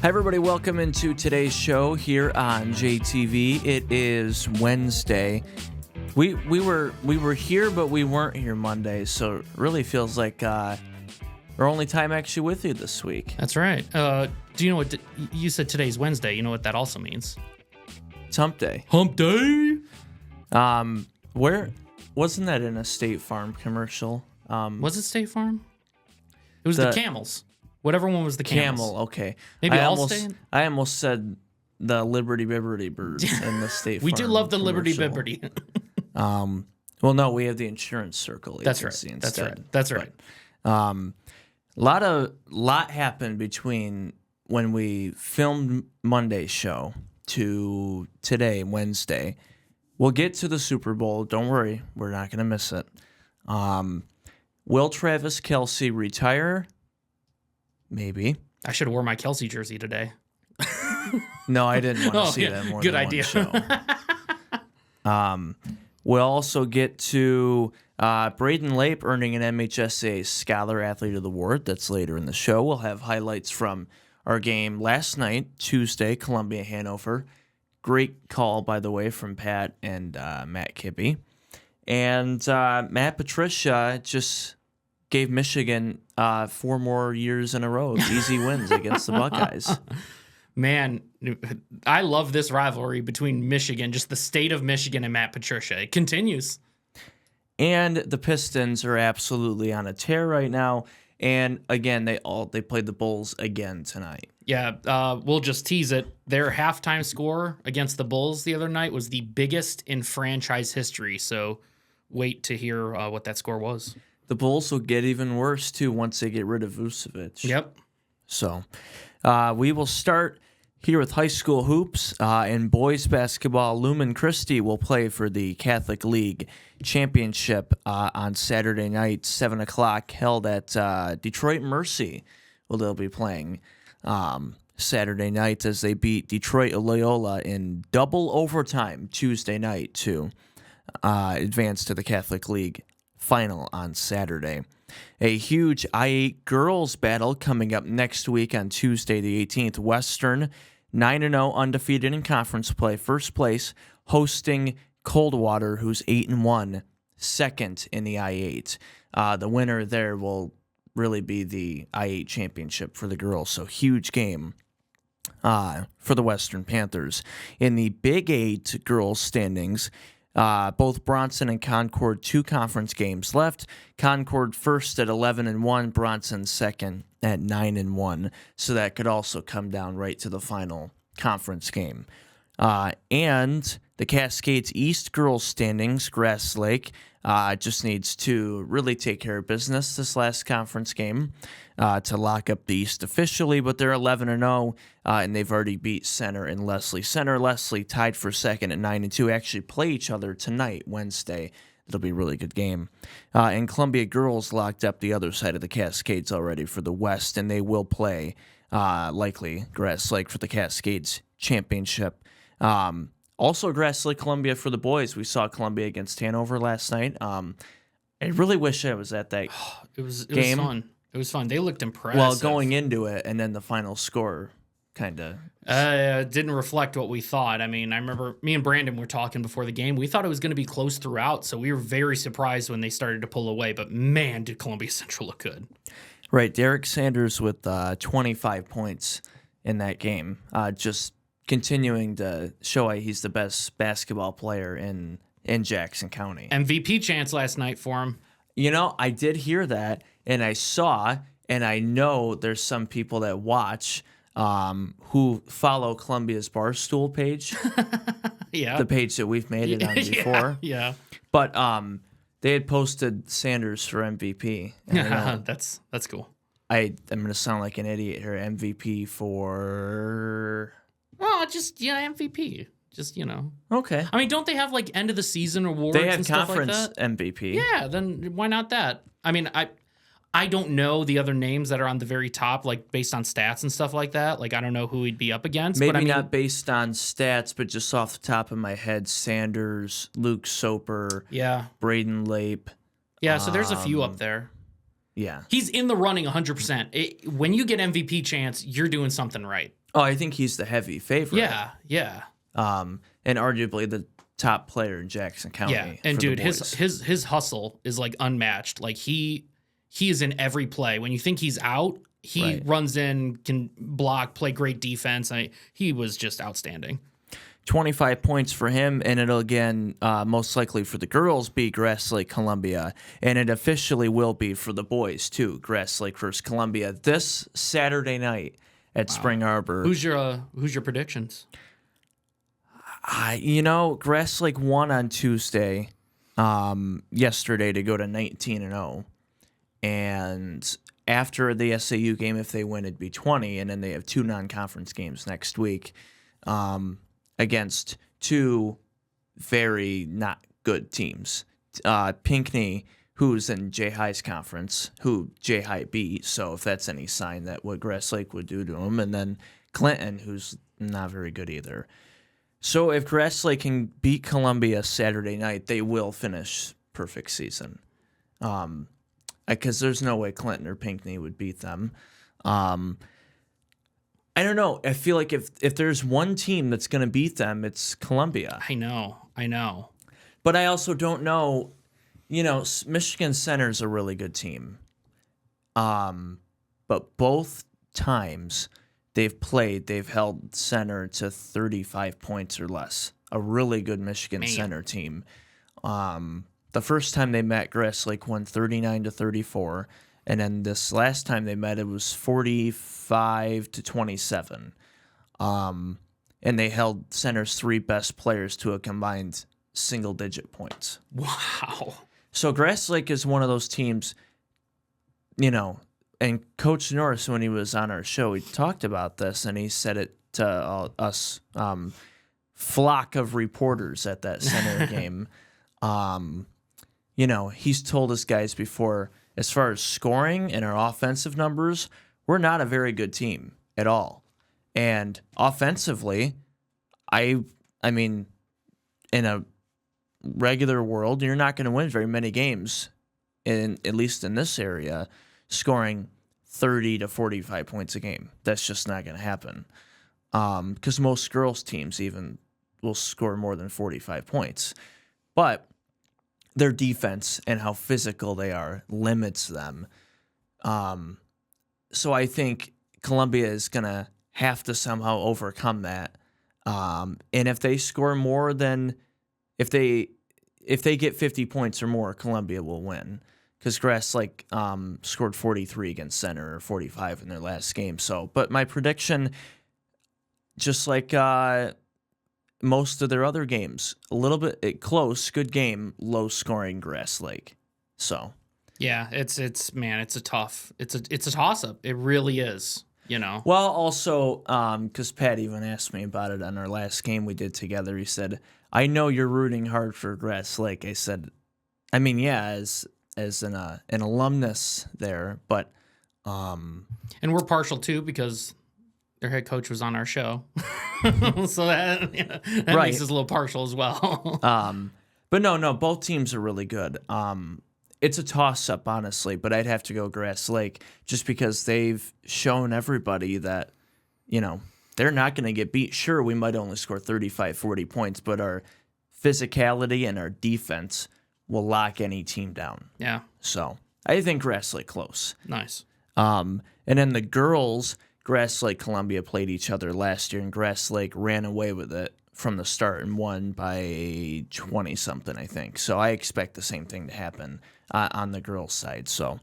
Hi, everybody. Welcome into today's show here on JTV. It is Wednesday. We were here, but we weren't here Monday, so it really feels like our only time actually with you this week. That's right. Do you know what you said? Today's Wednesday. You know what that also means? It's Hump Day. Hump Day. Where wasn't that in a State Farm commercial? Was it State Farm? It was the camels. Whatever one was the camels. Camel, okay. Maybe I almost said the Liberty Bibberty birds in the State Farm. We do love the commercial. Liberty Bibberty. Well, no, we have the insurance circle. That's right. Instead. That's right. Lot happened between when we filmed Monday's show to today, Wednesday. We'll get to the Super Bowl. Don't worry, we're not going to miss it. Will Travis Kelce retire? Maybe. I should have wore my Kelsey jersey today. No, I didn't want to see that more Good than idea. One show. We'll also get to Braden Lape earning an MHSA Scholar Athlete of the Award. That's later in the show. We'll have highlights from our game last night, Tuesday, Columbia-Hanover. Great call, by the way, from Pat and Matt Kibbe. And Matt Patricia just gave Michigan 4 more years in a row of easy wins against the Buckeyes. Man, I love this rivalry between Michigan, just the state of Michigan and Matt Patricia. It continues. And the Pistons are absolutely on a tear right now. And again, they played the Bulls again tonight. Yeah, we'll just tease it. Their halftime score against the Bulls the other night was the biggest in franchise history. So wait to hear what that score was. The Bulls will get even worse, too, once they get rid of Vucevic. Yep. So we will start here with high school hoops. In boys basketball, Lumen Christi will play for the Catholic League Championship on Saturday night, 7 o'clock, held at Detroit Mercy. Well, they'll be playing Saturday night as they beat Detroit Loyola in double overtime Tuesday night to advance to the Catholic League final on Saturday. A huge I-8 girls battle coming up next week on Tuesday the 18th. Western, 9-0, undefeated in conference play, first place, hosting Coldwater, who's 8-1, second in the I-8. The winner there will really be the I-8 championship for the girls, so huge game for the Western Panthers. In the Big 8 girls standings, both Bronson and Concord, 2 conference games left. Concord first at 11-1, Bronson second at 9-1. So that could also come down right to the final conference game. And the Cascades East girls standings, Grass Lake just needs to really take care of business this last conference game to lock up the East officially, but they're 11-0, and they've already beat Center and Leslie. Center and Leslie tied for second at 9-2, actually play each other tonight, Wednesday. It'll be a really good game. And Columbia girls locked up the other side of the Cascades already for the West, and they will play likely Grass Lake for the Cascades championship. Also, Grass Lake Columbia for the boys. We saw Columbia against Hanover last night. I really wish I was at that It was game. fun. It was fun. They looked impressive. Well, going into it, and then the final score kind of didn't reflect what we thought. I mean, I remember me and Brandon were talking before the game. We thought it was going to be close throughout, so we were very surprised when they started to pull away. But man, did Columbia Central look good. Right, Derek Sanders with 25 points in that game, just continuing to show why he's the best basketball player in Jackson County. MVP chance last night for him. You know, I did hear that, and I saw, and I know there's some people that watch who follow Columbia's Barstool page. Yeah. The page that we've made it on before. Yeah. But they had posted Sanders for MVP. And That's cool. I'm going to sound like an idiot here. MVP for... Well, just, MVP. Just, Okay. I mean, don't they have, end of the season awards They have and stuff like conference that? MVP. Yeah, then why not that? I mean, I don't know the other names that are on the very top, like based on stats and stuff like that. Like I don't know who he'd be up against. Maybe but I mean, not based on stats, but just off the top of my head, Sanders, Luke Soper, yeah, Braden Lape. yeah. So there's a few up there. Yeah. He's in the running 100%. When you get MVP chance, you're doing something right. Oh, I think he's the heavy favorite. Yeah, yeah. And arguably the top player in Jackson County. Yeah, and for the dude, boys. his hustle is like unmatched. Like he is in every play. When you think he's out, he Right. runs in, can block, play great defense. He was just outstanding. 25 points for him, and it'll again most likely for the girls be Grass Lake Columbia, and it officially will be for the boys too. Grass Lake versus Columbia this Saturday night at Spring Arbor. Who's your predictions? Grass Lake won on Tuesday, yesterday to go to 19-0, and after the SAU game, if they win, it'd be 20, and then they have 2 non-conference games next week. Against 2 very not good teams. Pinckney, who's in J High's conference, who J High beat, so if that's any sign that what Grass Lake would do to them, and then Clinton, who's not very good either. So if Grass Lake can beat Columbia Saturday night, they will finish perfect season. Because there's no way Clinton or Pinckney would beat them. I don't know. I feel like if there's one team that's going to beat them, it's Columbia. I know. But I also don't know. Michigan Center's a really good team. But both times they've played, they've held Center to 35 points or less. A really good Michigan Center team. The first time they met, Grass Lake won 39-34. And then this last time they met, it was 45-27. And they held Center's 3 best players to a combined single-digit points. Wow. So Grass Lake is one of those teams, and Coach Norris, when he was on our show, he talked about this, and he said it to us flock of reporters at that Center game. He's told us guys before, as far as scoring and our offensive numbers, we're not a very good team at all. And offensively, I mean, in a regular world, you're not going to win very many games, at least in this area, scoring 30 to 45 points a game. That's just not going to happen. Because most girls' teams even will score more than 45 points. But their defense and how physical they are limits them. So I think Columbia is going to have to somehow overcome that. And if they score more than if they get 50 points or more, Columbia will win. Because Grass Lake scored 43 against Center or 45 in their last game. But my prediction, just like most of their other games, a little bit close, good game, low scoring Grass Lake. So yeah, it's a toss up. It really is. Well, also because Pat even asked me about it on our last game we did together. He said, "I know you're rooting hard for Grass Lake." I said, "I mean, yeah, as an alumnus there, but and we're partial too because their head coach was on our show." So that right. makes us a little partial as well. But no, both teams are really good. It's a toss-up, honestly, but I'd have to go Grass Lake just because they've shown everybody that, they're not going to get beat. Sure, we might only score 35, 40 points, but our physicality and our defense will lock any team down. Yeah. So I think Grass Lake close. Nice. And then the girls, Grass Lake Columbia played each other last year, and Grass Lake ran away with it from the start and won by 20-something, I think. So I expect the same thing to happen on the girls' side. So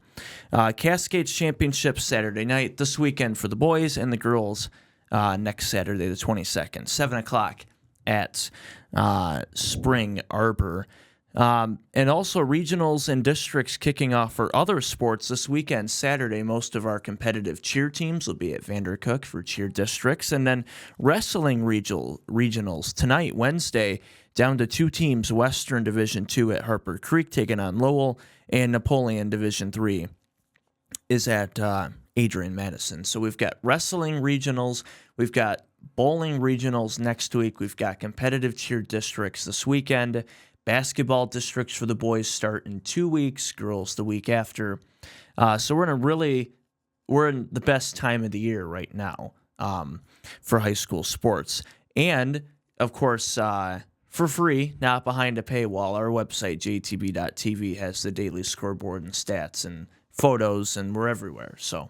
Cascades Championship Saturday night, this weekend for the boys, and the girls next Saturday, the 22nd, 7 o'clock at Spring Arbor. And also regionals and districts kicking off for other sports this weekend. Saturday, most of our competitive cheer teams will be at Vandercook for cheer districts. And then wrestling regionals tonight, Wednesday, down to 2 teams, Western Division II at Harper Creek taking on Lowell, and Napoleon Division III is at Adrian Madison. So we've got wrestling regionals, we've got bowling regionals next week, we've got competitive cheer districts this weekend, basketball districts for the boys start in 2 weeks, girls the week after. So we're in the best time of the year right now for high school sports. And, of course, for free, not behind a paywall, our website, jtv.tv, has the daily scoreboard and stats and photos, and we're everywhere. So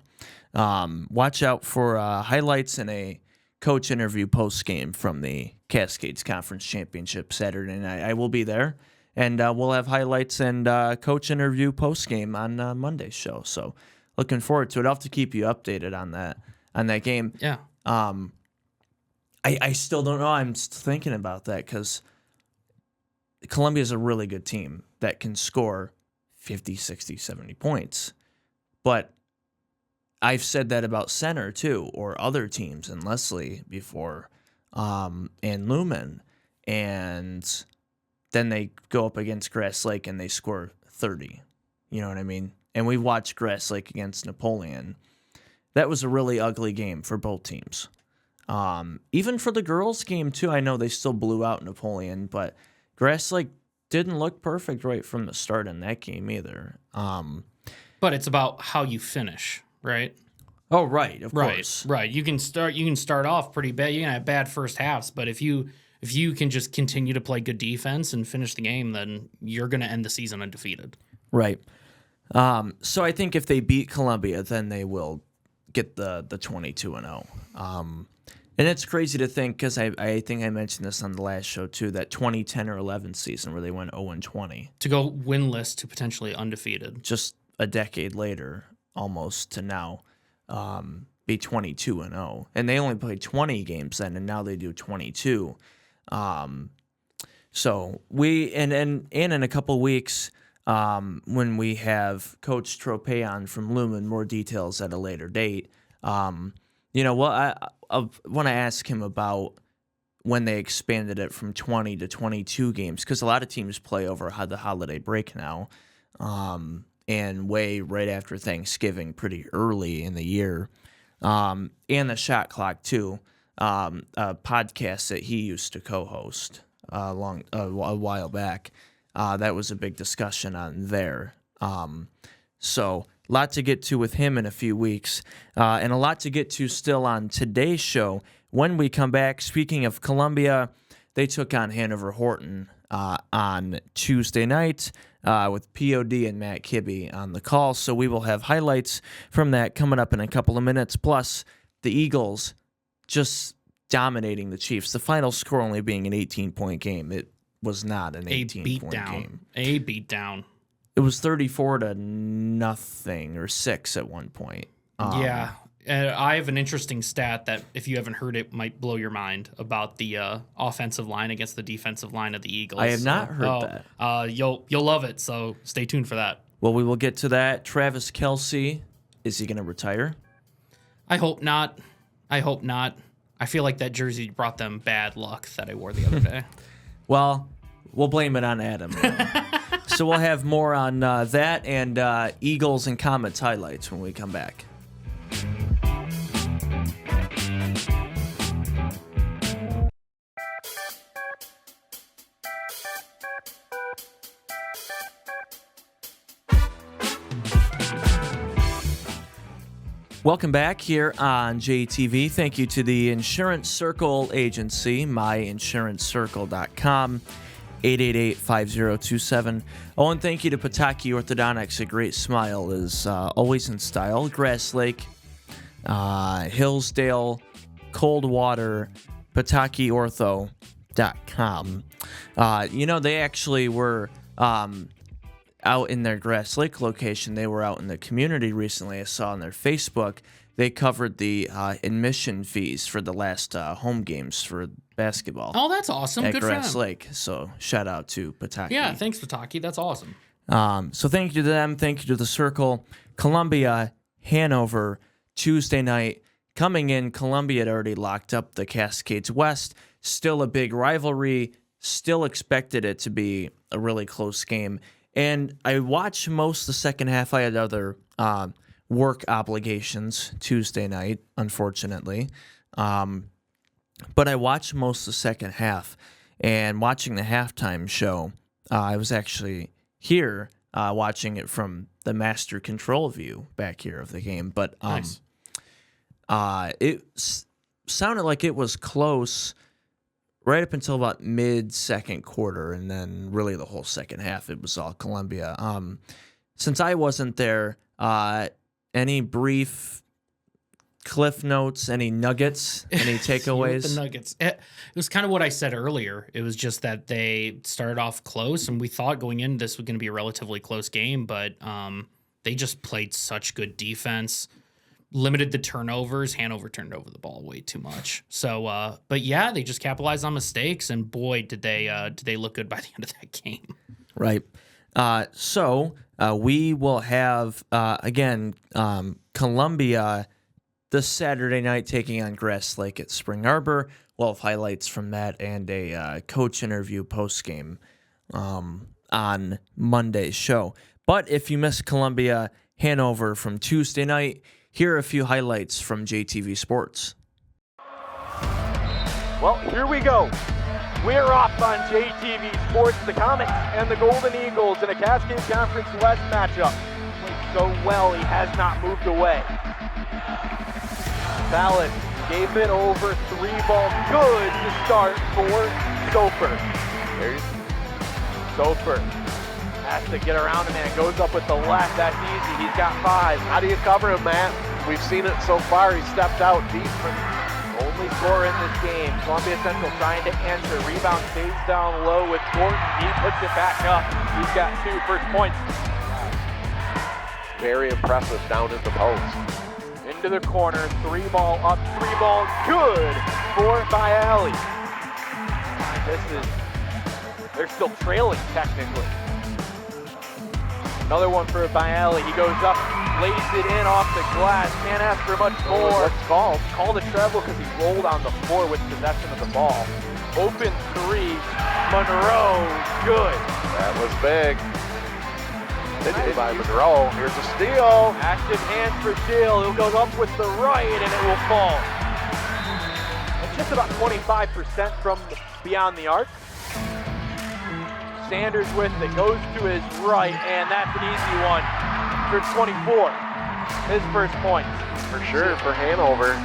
watch out for highlights and a coach interview post-game from the Cascades Conference Championship Saturday night. I will be there, and we'll have highlights and coach interview post-game on Monday's show. So looking forward to it. I'll have to keep you updated on that game. Yeah. I still don't know. I'm still thinking about that because Columbia is a really good team that can score 50, 60, 70 points. But I've said that about Center, too, or other teams in Leslie before, and Lumen. And then they go up against Grass Lake and they score 30. You know what I mean? And we watched Grass Lake against Napoleon. That was a really ugly game for both teams. Even for the girls' game, too, I know they still blew out Napoleon, but Grass Lake didn't look perfect right from the start in that game either. But it's about how you finish, right? Oh, right, of course. Right. You can start off pretty bad. You can have bad first halves, but if you can just continue to play good defense and finish the game, then you're going to end the season undefeated. Right. So I think if they beat Columbia, then they will get the 22-0. And it's crazy to think, because I think I mentioned this on the last show too, that 2010 or 11 season where they went 0-20. To go winless to potentially undefeated. Just a decade later, almost, to now be 22-0. And they only played 20 games then, and now they do 22. So we, and in a couple weeks, when we have Coach Trope on from Lumen, more details at a later date, I want to ask him about when they expanded it from 20 to 22 games, because a lot of teams play over the holiday break now, and right after Thanksgiving, pretty early in the year, and the shot clock too. A podcast that he used to co-host a while back. That was a big discussion on there. So a lot to get to with him in a few weeks, and a lot to get to still on today's show. When we come back, speaking of Columbia, they took on Hanover Horton on Tuesday night with POD and Matt Kibbe on the call. So we will have highlights from that coming up in a couple of minutes, plus the Eagles just dominating the Chiefs. The final score only being an 18-point game. It was not an 18-point game. A beatdown. It was 34-0 or 6 at one point. Yeah. I have an interesting stat that, if you haven't heard it, might blow your mind about the offensive line against the defensive line of the Eagles. I have not heard that. You'll love it, so stay tuned for that. Well, we will get to that. Travis Kelce, is he going to retire? I hope not. I feel like that jersey brought them bad luck that I wore the other day. Well, we'll blame it on Adam. So we'll have more on that and Eagles and Comets highlights when we come back. Welcome back here on JTV. Thank you to the Insurance Circle agency, myinsuranccircle.com, 888-5027. Oh, and thank you to Pataki Orthodontics. A great smile is always in style. Grass Lake, Hillsdale, Coldwater, PatakiOrtho.com. They actually were out in their Grass Lake location. They were out in the community recently. I saw on their Facebook they covered the admission fees for the last home games for basketball. Oh, that's awesome. At Good Grass for them. Lake. So shout out to Pataki. Yeah, thanks, Pataki. That's awesome. So thank you to them. Thank you to the Circle. Columbia, Hanover, Tuesday night. Coming in, Columbia had already locked up the Cascades West. Still a big rivalry. Still expected it to be a really close game. And I watched most of the second half. I had other work obligations Tuesday night, unfortunately. But I watched most of the second half, and watching the halftime show, I was actually here watching it from the master control view back here of the game. But Nice. it sounded like it was close right up until about mid-second quarter, and then really the whole second half, it was all Columbia. Since I wasn't there, any brief cliff notes, any nuggets, any takeaways? The Nuggets. It was kind of what I said earlier. It was just that they started off close, and we thought going in this was going to be a relatively close game, but they just played such good defense, limited the turnovers. Hanover turned over the ball way too much. So, but yeah, they just capitalized on mistakes, and boy, did they look good by the end of that game. Right. So we will have, again, Columbia this Saturday night taking on Grass Lake at Spring Arbor. We'll have highlights from that and a coach interview post-game on Monday's show. But if you missed Columbia Hanover from Tuesday night, here are a few highlights from JTV Sports. Well, here we go. We're off on JTV Sports, the Comets and the Golden Eagles in a Cascade Conference West matchup. Played so well, he has not moved away. Ballas gave it over, 3 ball, good to start for Soper. There's Soper. Has to get around him, and goes up with the left. That's easy. He's got 5. How do you cover him, Matt? We've seen it so far. He stepped out deep. Only score in this game. Columbia Central trying to answer. Rebound stays down low with Gordon. He puts it back up. He's got 2 first points. Very impressive down in the post. Into the corner. 3 ball up. 3 ball good for Bialy. They're still trailing technically. Another one for Bialy. He goes up, lays it in off the glass. Can't ask for much more. What's called? Called a travel because he rolled on the floor with possession of the ball. Open 3. Monroe, good. That was big. Hit by Monroe. Here's a steal. Active hands for Dill. He goes up with the right and it will fall. It's just about 25% from beyond the arc. Sanders with it, goes to his right, and that's an easy one for 24. His first point. For sure, for Hanover.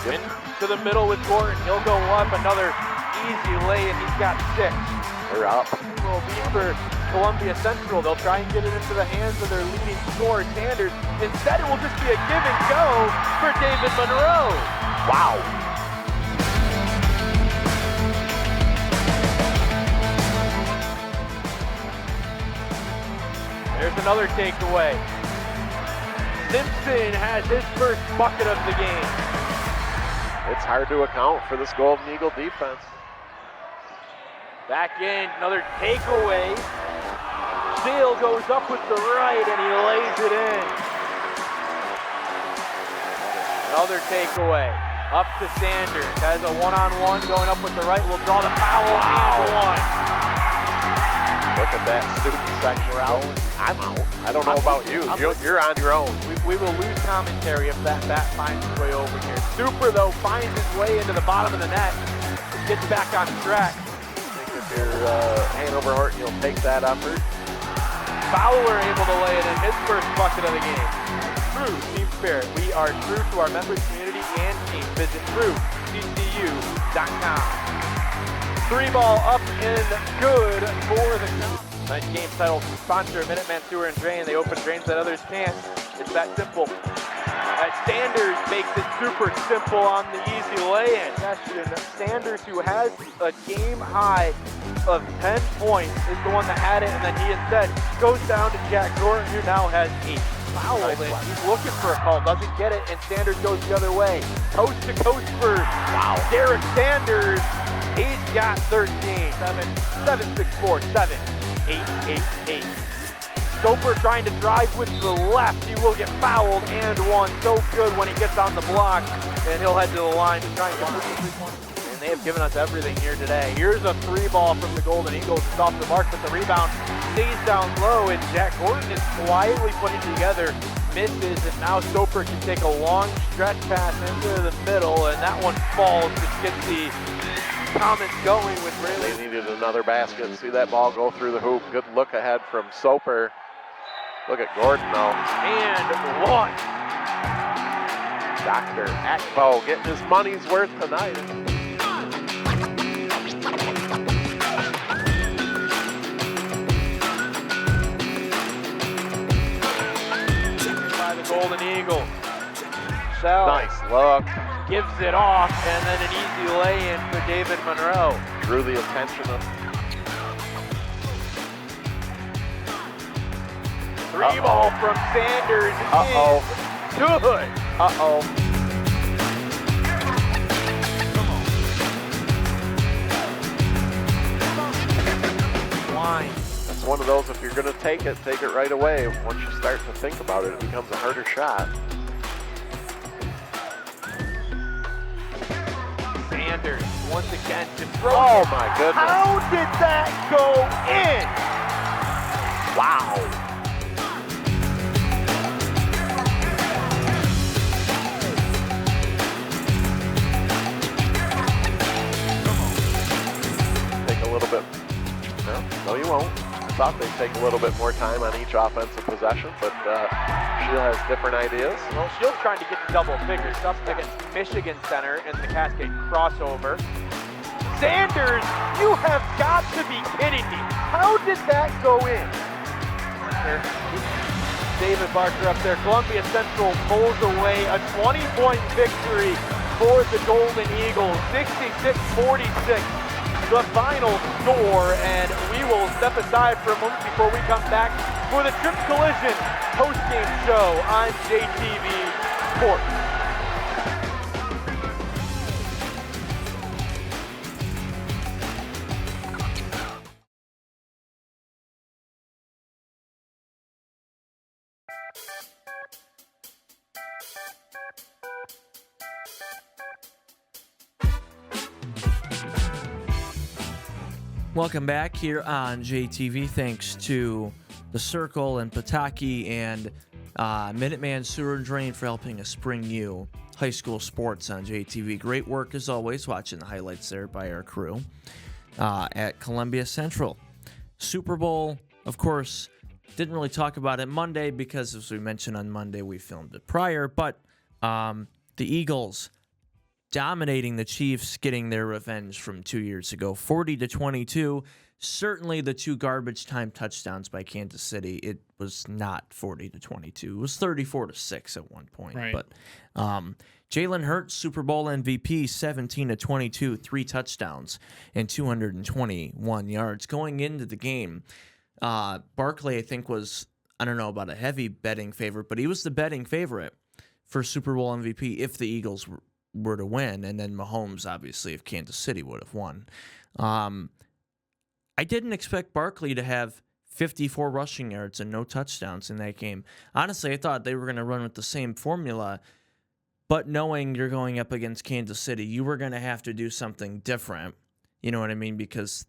Into the middle with Gordon. He'll go up, another easy lay, and he's got 6. They're up. It will be for Columbia Central. They'll try and get it into the hands of their leading scorer, Sanders. Instead, it will just be a give and go for David Monroe. Wow. There's another takeaway. Simpson has his first bucket of the game. It's hard to account for this Golden Eagle defense. Back in, another takeaway. Steele goes up with the right and he lays it in. Another takeaway. Up to Sanders. Has a one-on-one going up with the right. Will draw the foul and 1. Look at that student section. We're out. I'm out. I don't know about you. You're on your own. We will lose commentary if that bat finds its way over here. Super, though, finds his way into the bottom of the net. Gets back on track. I think if you're Hanover Horton, you'll take that effort. Fowler able to lay it in his first bucket of the game. True Team Spirit. We are true to our members, community, and team. Visit trueccu.com. 3 ball up and good for the count. Tonight's game title sponsor, Minuteman Sewer and Drain. They open drains that others can't. It's that simple. Sanders makes it super simple on the easy lay-in. Sanders, who has a game high of 10 points, is the one that had it, and then he instead goes down to Jack Gordon, who now has 8. Foul it. He's looking for a call, doesn't get it, and Sanders goes the other way. Coast to coast for Derek Sanders. He's got 13. 7-6-4, 7-8-8-8. Soper trying to drive with the left. He will get fouled and 1. So good when he gets on the block, and he'll head to the line to try and get the 3-point. And they have given us everything here today. Here's a 3 ball from the Golden Eagles. It's off the mark, but the rebound stays down low, and Jack Gordon is quietly putting together misses, and now Soper can take a long stretch pass into the middle, and that one falls, which gets the comments going with Rayleigh. They needed another basket. See that ball go through the hoop. Good look ahead from Soper. Look at Gordon though. And one. Dr. Akpo getting his money's worth tonight. By the Golden Eagle. Shell Nice look. gives it off, and then an easy lay-in for David Monroe. Drew the attention of. Three ball from Sanders. Uh-oh. Good. Uh-oh. Line. That's one of those, if you're going to take it right away. Once you start to think about it, it becomes a harder shot. Sanders once again to throw. Oh my goodness. How did that go in? Wow. Take a little bit. No, you won't. I thought they'd take a little bit more time on each offensive possession, but Sheila has different ideas. Well, Shields trying to get to double figures. Up against Michigan Center in the Cascade crossover. Sanders, you have got to be kidding me. How did that go in? David Barker up there. Columbia Central pulls away a 20-point victory for the Golden Eagles. 66-46. The final score, and we will step aside for a moment before we come back for the Trip Collision post-game show on JTV Sports. Welcome back here on JTV. Thanks to the Circle and Pataki and Minuteman Sewer and Drain for helping us bring you high school sports on JTV. Great work as always, watching the highlights there by our crew at Columbia Central. Super Bowl, of course, didn't really talk about it Monday because, as we mentioned on Monday, we filmed it prior, but the Eagles dominating the Chiefs, getting their revenge from 2 years ago, 40-22. Certainly the two garbage time touchdowns by Kansas City. It was not 40-22. It was 34-6 at one point. Right. But Jalen Hurts, Super Bowl MVP, 17-22, 3 touchdowns and 221 yards. Going into the game, Barkley, I think, was, I don't know about a heavy betting favorite, but he was the betting favorite for Super Bowl MVP if the Eagles were to win, and then Mahomes, obviously, if Kansas City would have won. I didn't expect Barkley to have 54 rushing yards and no touchdowns in that game. Honestly, I thought they were going to run with the same formula, but knowing you're going up against Kansas City, you were going to have to do something different. You know what I mean? Because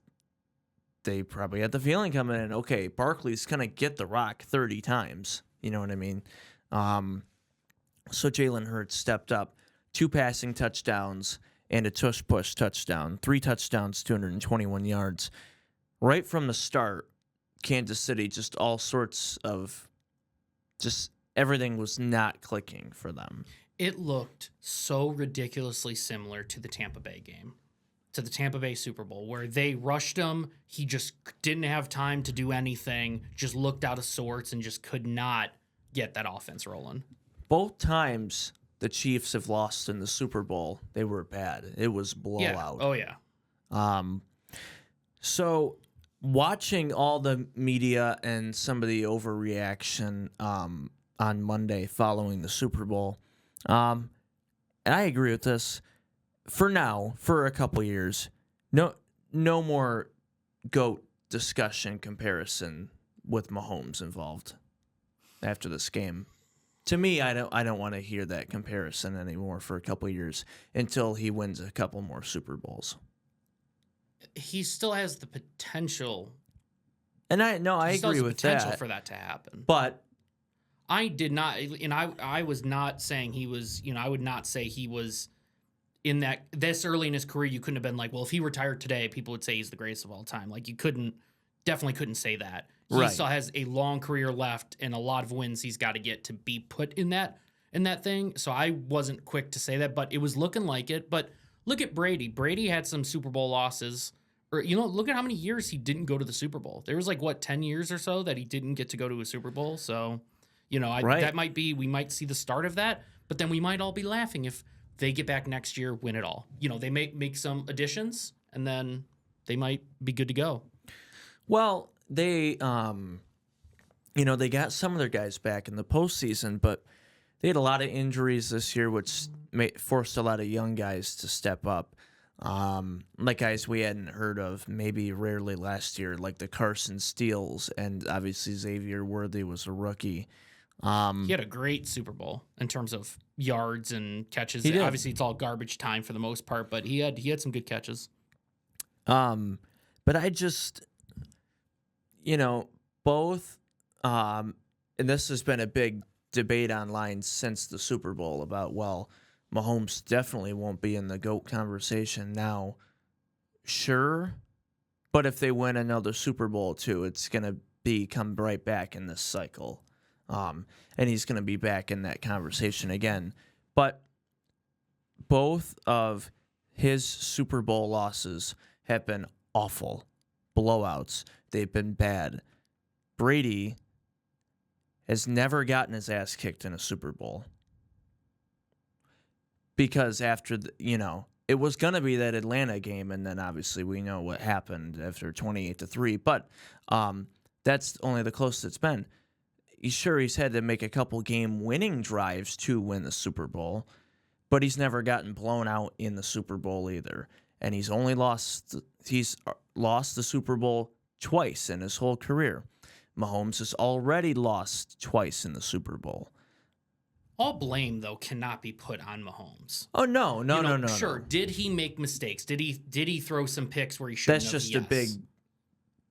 they probably had the feeling coming in, okay, Barkley's going to get the rock 30 times. You know what I mean? So Jalen Hurts stepped up. 2 passing touchdowns and a tush-push touchdown. 3 touchdowns, 221 yards. Right from the start, Kansas City, just all sorts of, just everything was not clicking for them. It looked so ridiculously similar to the Tampa Bay game, to the Tampa Bay Super Bowl, where they rushed him. He just didn't have time to do anything, just looked out of sorts and just could not get that offense rolling. Both times the Chiefs have lost in the Super Bowl, they were bad. It was blowout. Yeah. Oh, yeah. So watching all the media and some of the overreaction on Monday following the Super Bowl, and I agree with this. For now, for a couple years, no more GOAT discussion comparison with Mahomes involved after this game. To me, I don't want to hear that comparison anymore for a couple of years until he wins a couple more Super Bowls. He still has the potential. And I agree with that. Potential for that to happen. But I did not, and I was not saying he was, I would not say he was in that this early in his career. You couldn't have been like, well, if he retired today, people would say he's the greatest of all time. Like, you definitely couldn't say that. He Right. still has a long career left and a lot of wins he's got to get to be put in that thing. So I wasn't quick to say that, but it was looking like it. But look at Brady. Brady had some Super Bowl losses. Or, look at how many years he didn't go to the Super Bowl. There was 10 years or so that he didn't get to go to a Super Bowl. So, Right. that might be, we might see the start of that, but then we might all be laughing if they get back next year, win it all. They make some additions, and then they might be good to go. Well, they, they got some of their guys back in the postseason, but they had a lot of injuries this year, which forced a lot of young guys to step up. Like guys we hadn't heard of, maybe rarely last year, like the Carson Steeles, and obviously Xavier Worthy was a rookie. He had a great Super Bowl in terms of yards and catches. He did. Obviously, it's all garbage time for the most part, but he had some good catches. But I just, both, and this has been a big debate online since the Super Bowl about, well, Mahomes definitely won't be in the GOAT conversation now. Sure, but if they win another Super Bowl too, it's gonna come right back in this cycle, and he's gonna be back in that conversation again. But both of his Super Bowl losses have been awful, blowouts. They've been bad. Brady has never gotten his ass kicked in a Super Bowl. Because after, it was going to be that Atlanta game, and then obviously we know what happened after 28-3. But that's only the closest it's been. He's had to make a couple game-winning drives to win the Super Bowl, but he's never gotten blown out in the Super Bowl either. And he's lost the Super Bowl twice in his whole career. Mahomes has already lost twice in the Super Bowl. All blame, though, cannot be put on Mahomes. Oh, no. Sure, No. did he make mistakes? Did he throw some picks where he shouldn't That's have? just Yes. a big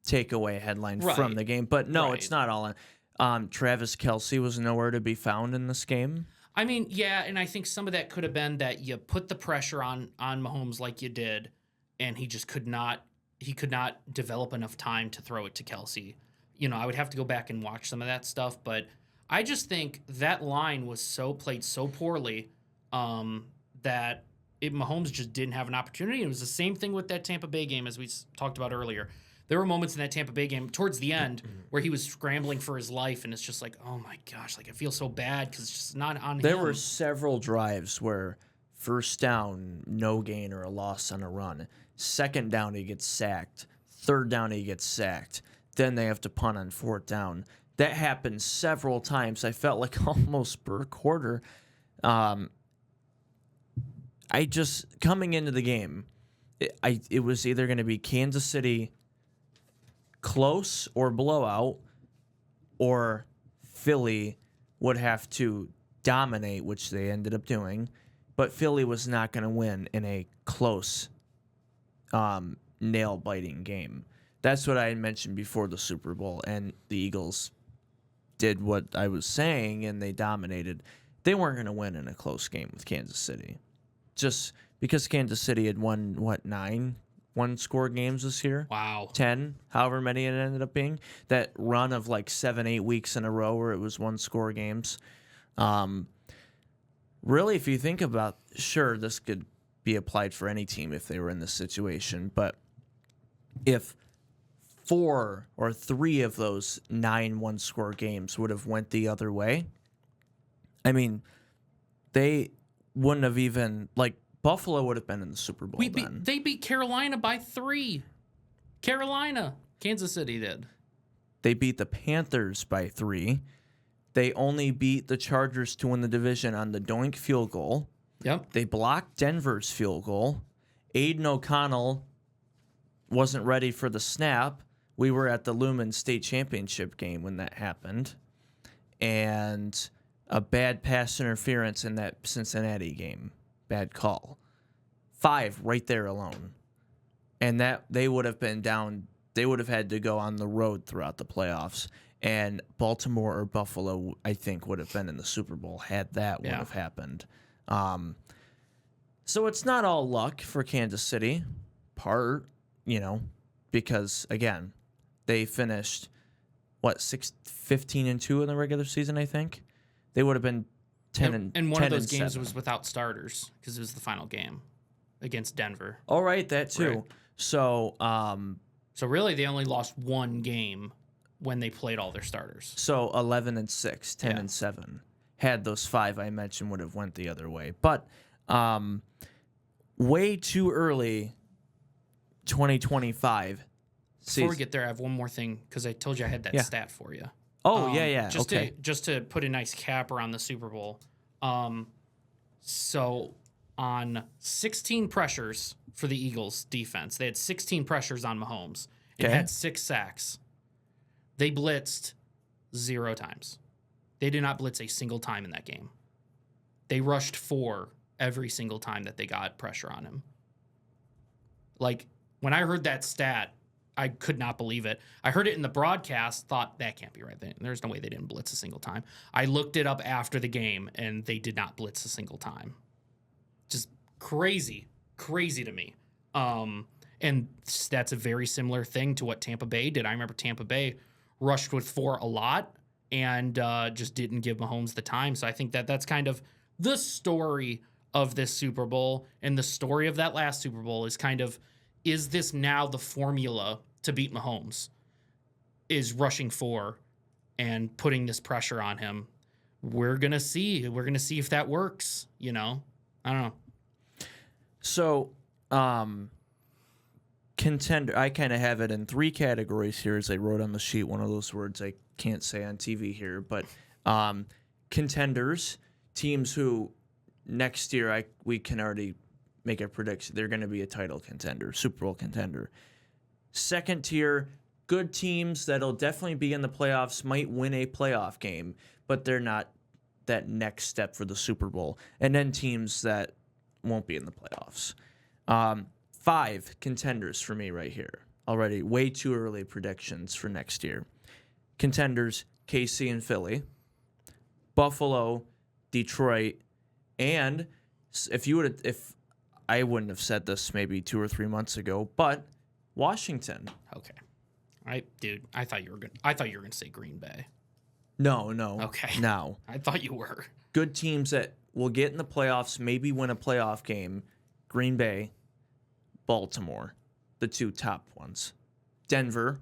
takeaway headline Right. from the game. But no, Right. it's not all on. Travis Kelce was nowhere to be found in this game. I mean, yeah, and I think some of that could have been that you put the pressure on Mahomes like you did, and he just could not develop enough time to throw it to Kelce. I would have to go back and watch some of that stuff, but I just think that line was played so poorly that Mahomes just didn't have an opportunity. It was the same thing with that Tampa Bay game as we talked about earlier. There were moments in that Tampa Bay game towards the end where he was scrambling for his life, and it's just like, oh my gosh, I feel so bad because it's just not on him. There were several drives where first down, no gain or a loss on a run. Second down, he gets sacked. Third down, he gets sacked. Then they have to punt on fourth down. That happened several times. I felt like almost per quarter. I just, coming into the game, it was either going to be Kansas City close or blowout, or Philly would have to dominate, which they ended up doing. But Philly was not going to win in a close, nail-biting game. That's what I had mentioned before the Super Bowl, and the Eagles did what I was saying, and they dominated. They weren't going to win in a close game with Kansas City. Just because Kansas City had won, 9 one-score games this year? Wow. 10, however many it ended up being. That run of 7-8 weeks in a row where it was one-score games. Really, if you think about, sure, this could be applied for any team if they were in this situation, but if 4 or 3 of those 9 one-score games would have went the other way, I mean, they wouldn't have even, Buffalo would have been in the Super Bowl then. They beat Carolina by 3. Kansas City did. They beat the Panthers by 3. They only beat the Chargers to win the division on the doink field goal. Yep. They blocked Denver's field goal. Aiden O'Connell wasn't ready for the snap. We were at the Lumen State Championship game when that happened. And a bad pass interference in that Cincinnati game. Bad call. 5 right there alone. And that they would have been down. They would have had to go on the road throughout the playoffs And Baltimore or Buffalo, I think, would have been in the Super Bowl had that would have happened. So it's not all luck for Kansas City, because, again, they finished, 15-2 in the regular season, I think? They would have been 10 and one of those games 7. was without starters because it was the final game against Denver. All right, that too. Right. So, So really, they only lost one game when they played all their starters. 11-6, 10-7. Had those 5 I mentioned would have went the other way, but way too early. 2025. Before we get there, I have one more thing because I told you I had that stat for you. Oh yeah. Just Okay. to put a nice cap around the Super Bowl. So on 16 pressures for the Eagles defense, they had 16 pressures on Mahomes. It had 6 sacks. They blitzed 0 times. They did not blitz a single time in that game. They rushed 4 every single time that they got pressure on him. Like, when I heard that stat, I could not believe it. I heard it in the broadcast, thought that can't be right. There's no way they didn't blitz a single time. I looked it up after the game, and they did not blitz a single time. Just crazy to me. And that's a very similar thing to what Tampa Bay did. I remember Tampa Bay rushed with 4 a lot and just didn't give Mahomes the time. So I think that's kind of the story of this Super Bowl, and the story of that last Super Bowl is kind of, is this now the formula to beat Mahomes? Is rushing 4 and putting this pressure on him. We're going to see. We're going to see if that works, I don't know. So, contender, I kind of have it in 3 categories here as I wrote on the sheet. One of those words I can't say on TV here, but contenders, teams who next year we can already make a prediction. They're going to be a title contender, Super Bowl contender. Second tier, good teams that'll definitely be in the playoffs, might win a playoff game, but they're not that next step for the Super Bowl. And then teams that won't be in the playoffs. 5 contenders for me right here. Already way too early predictions for next year. Contenders, KC and Philly. Buffalo, Detroit, and if I wouldn't have said this maybe 2 or 3 months ago, but Washington. Okay. I thought you were going to say Green Bay. No. Okay. No. I thought you were. Good teams that will get in the playoffs, maybe win a playoff game. Green Bay, Baltimore, the 2 top ones. Denver.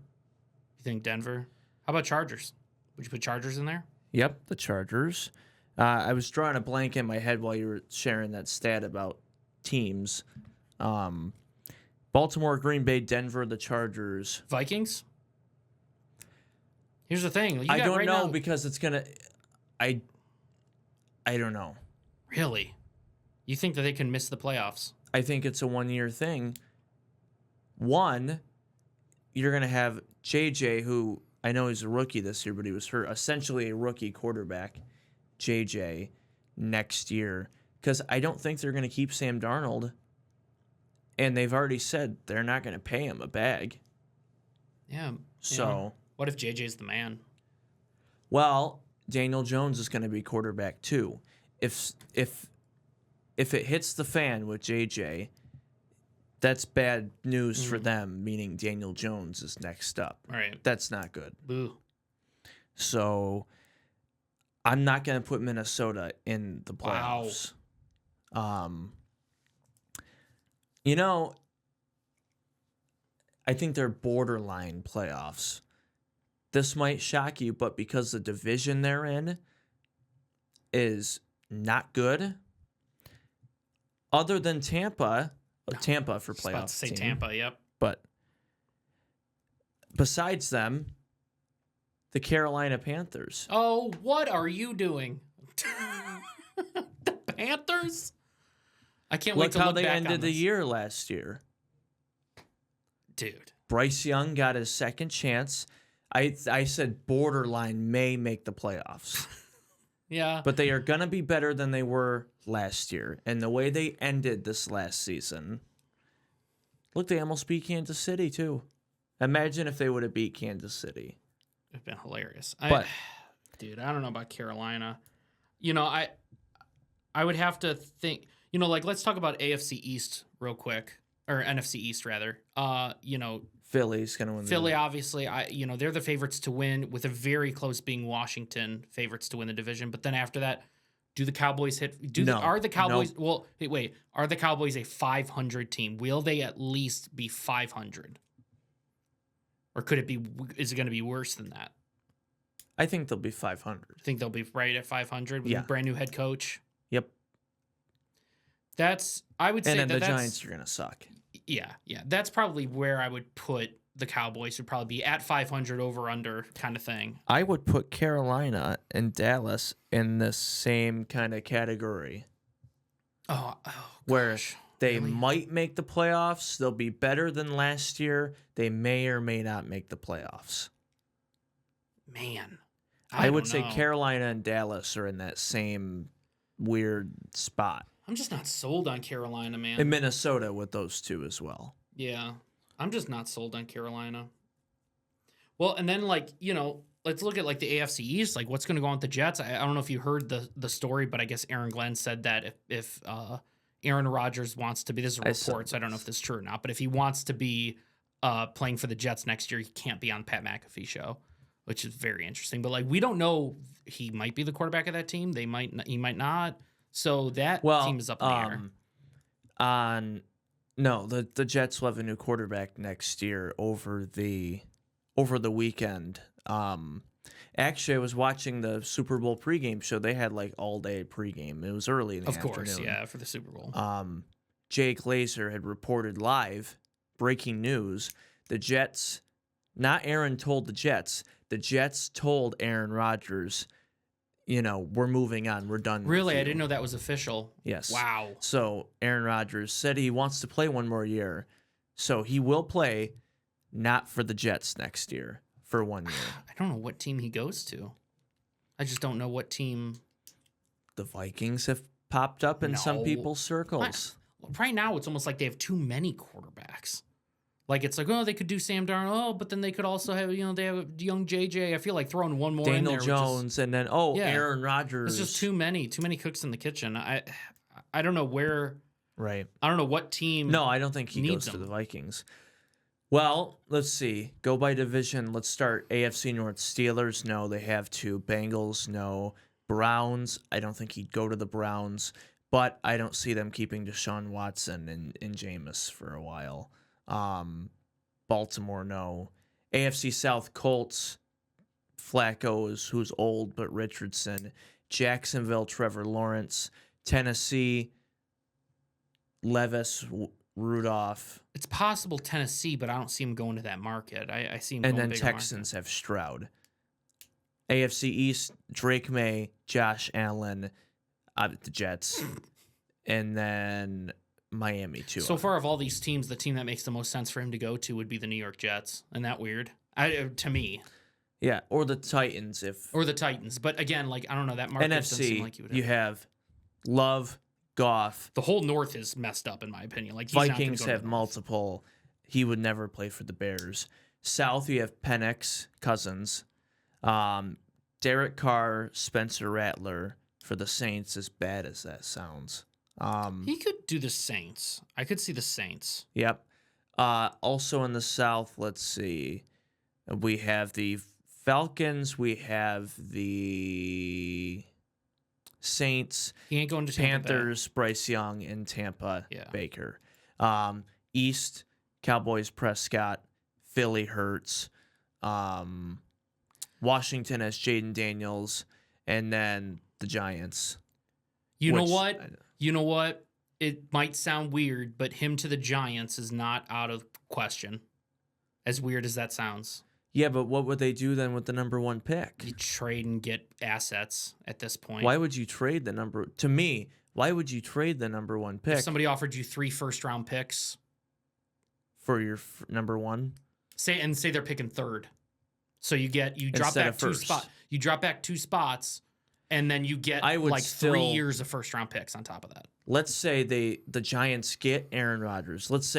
You think Denver? How about Chargers? Would you put Chargers in there? Yep, the Chargers. I was drawing a blank in my head while you were sharing that stat about teams. Baltimore, Green Bay, Denver, the Chargers. Vikings? Here's the thing. I don't know because it's going to... I don't know. Really? You think that they can miss the playoffs? I think it's a 1-year thing. One, you're going to have JJ, who I know he's a rookie this year, but he was hurt. Essentially a rookie quarterback, JJ, next year. Because I don't think they're going to keep Sam Darnold. And they've already said they're not going to pay him a bag. Yeah. So... What if JJ's the man? Well, Daniel Jones is going to be quarterback too. If it hits the fan with JJ, that's bad news for them, meaning Daniel Jones is next up. Right. That's not good. Boo. So I'm not going to put Minnesota in the playoffs. Wow. I think they're borderline playoffs. This might shock you, but because the division they're in is not good, other than Tampa for playoffs. I was about to say Tampa, yep. But besides them, the Carolina Panthers. Oh, what are you doing? The Panthers? I can't wait to look back on this. Look how they ended the year last year. Dude. Bryce Young got his second chance. I said borderline may make the playoffs. Yeah. But they are going to be better than they were last year. And the way they ended this last season, look, they almost beat Kansas City, too. Imagine if they would have beat Kansas City. have been hilarious. Dude, I don't know about Carolina. I would have to think. Let's talk about AFC East real quick, or NFC East rather. Philly's gonna win. Philly, obviously, they're the favorites to win, with a very close being Washington favorites to win the division. But then after that, do the Cowboys hit? Are the Cowboys? No. Well, wait. Are the Cowboys a 500 team? Will they at least be 500? Or could it be? Is it going to be worse than that? I think they'll be 500. Think they'll be right at 500 with a brand new head coach? Yep. I would say and then that the Giants are gonna suck. Yeah. That's probably where I would put the Cowboys. Would probably be at 500 over under kind of thing. I would put Carolina and Dallas in the same kind of category. Where they might make the playoffs. They'll be better than last year. They may or may not make the playoffs. Man. I would say Carolina and Dallas are in that same weird spot. I'm just not sold on Carolina, man. And Minnesota with those two as well. Yeah. I'm just not sold on Carolina. Well, and then let's look at the AFC East. What's going to go on with the Jets? I don't know if you heard the story, but I guess Aaron Glenn said that if Aaron Rodgers wants to be, this is a report, so I don't know if this is true or not, but if he wants to be playing for the Jets next year, he can't be on Pat McAfee show, which is very interesting. But we don't know. He might be the quarterback of that team. He might not. So that team is up in the air. The Jets will have a new quarterback next year over the weekend. Actually, I was watching the Super Bowl pregame show. They had all day pregame. It was early in the afternoon. Of course, yeah, for the Super Bowl. Jay Glazer had reported live, breaking news. The Jets, not Aaron told the Jets told Aaron Rodgers, we're moving on. We're done. Really? I didn't know that was official. Yes. Wow. So Aaron Rodgers said he wants to play one more year. So he will play, not for the Jets next year, for 1 year. I don't know what team he goes to. I just don't know what team. The Vikings have popped up in some people's circles. Right now, it's almost like they have too many quarterbacks. They could do Sam Darnold, but then they could also have, they have young JJ. I feel like throwing one more Daniel in there. Jones, and then, Aaron Rodgers. It's just too many cooks in the kitchen. I don't know where. Right. I don't know what team. No, I don't think he goes to the Vikings. Well, let's see. Go by division. Let's start AFC North. Steelers, no, they have two. Bengals, no. Browns, I don't think he'd go to the Browns, but I don't see them keeping Deshaun Watson and Jameis for a while. Baltimore, no. AFC South, Colts, Flacco who's old, but Richardson. Jacksonville, Trevor Lawrence. Tennessee, Levis, Rudolph. It's possible Tennessee, but I don't see him going to that market. I see him and going then Texans have Stroud. AFC East, Drake May, Josh Allen, the Jets. And then Miami, too. So far, of all these teams, the team that makes the most sense for him to go to would be the New York Jets. Isn't that weird? To me. Yeah, or the Titans. Or the Titans. But again, I don't know, that market doesn't seem like NFC, you have Love, Goff. The whole North is messed up, in my opinion. Vikings have multiple. He would never play for the Bears. South, you have Penix, Cousins. Derek Carr, Spencer Rattler for the Saints, as bad as that sounds. He could do the Saints. I could see the Saints. Yep. Also in the South, let's see. We have the Falcons. We have the Saints. He ain't going to Panthers, Bryce Young, and Tampa Baker. East, Cowboys, Prescott. Philly, Hurts. Washington has Jaden Daniels. And then the Giants. You know what? It might sound weird, but him to the Giants is not out of question. As weird as that sounds. Yeah, but what would they do then with the number one pick? You trade and get assets at this point. Why would you trade the number? To me, why would you trade the number one pick? If somebody offered you 3 first-round picks for your number one, say they're picking third, so you drop back 2 spots. You drop back 2 spots, and then you get 3 years of first-round picks on top of that. Let's say the Giants get Aaron Rodgers. Let's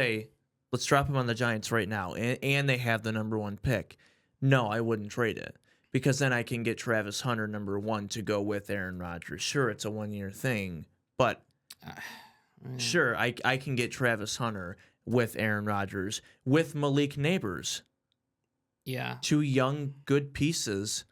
drop him on the Giants right now, and they have the number one pick. No, I wouldn't trade it because then I can get Travis Hunter number 1 to go with Aaron Rodgers. Sure, it's a 1-year thing, but sure, I can get Travis Hunter with Aaron Rodgers with Malik Neighbors. Yeah. 2 young, good pieces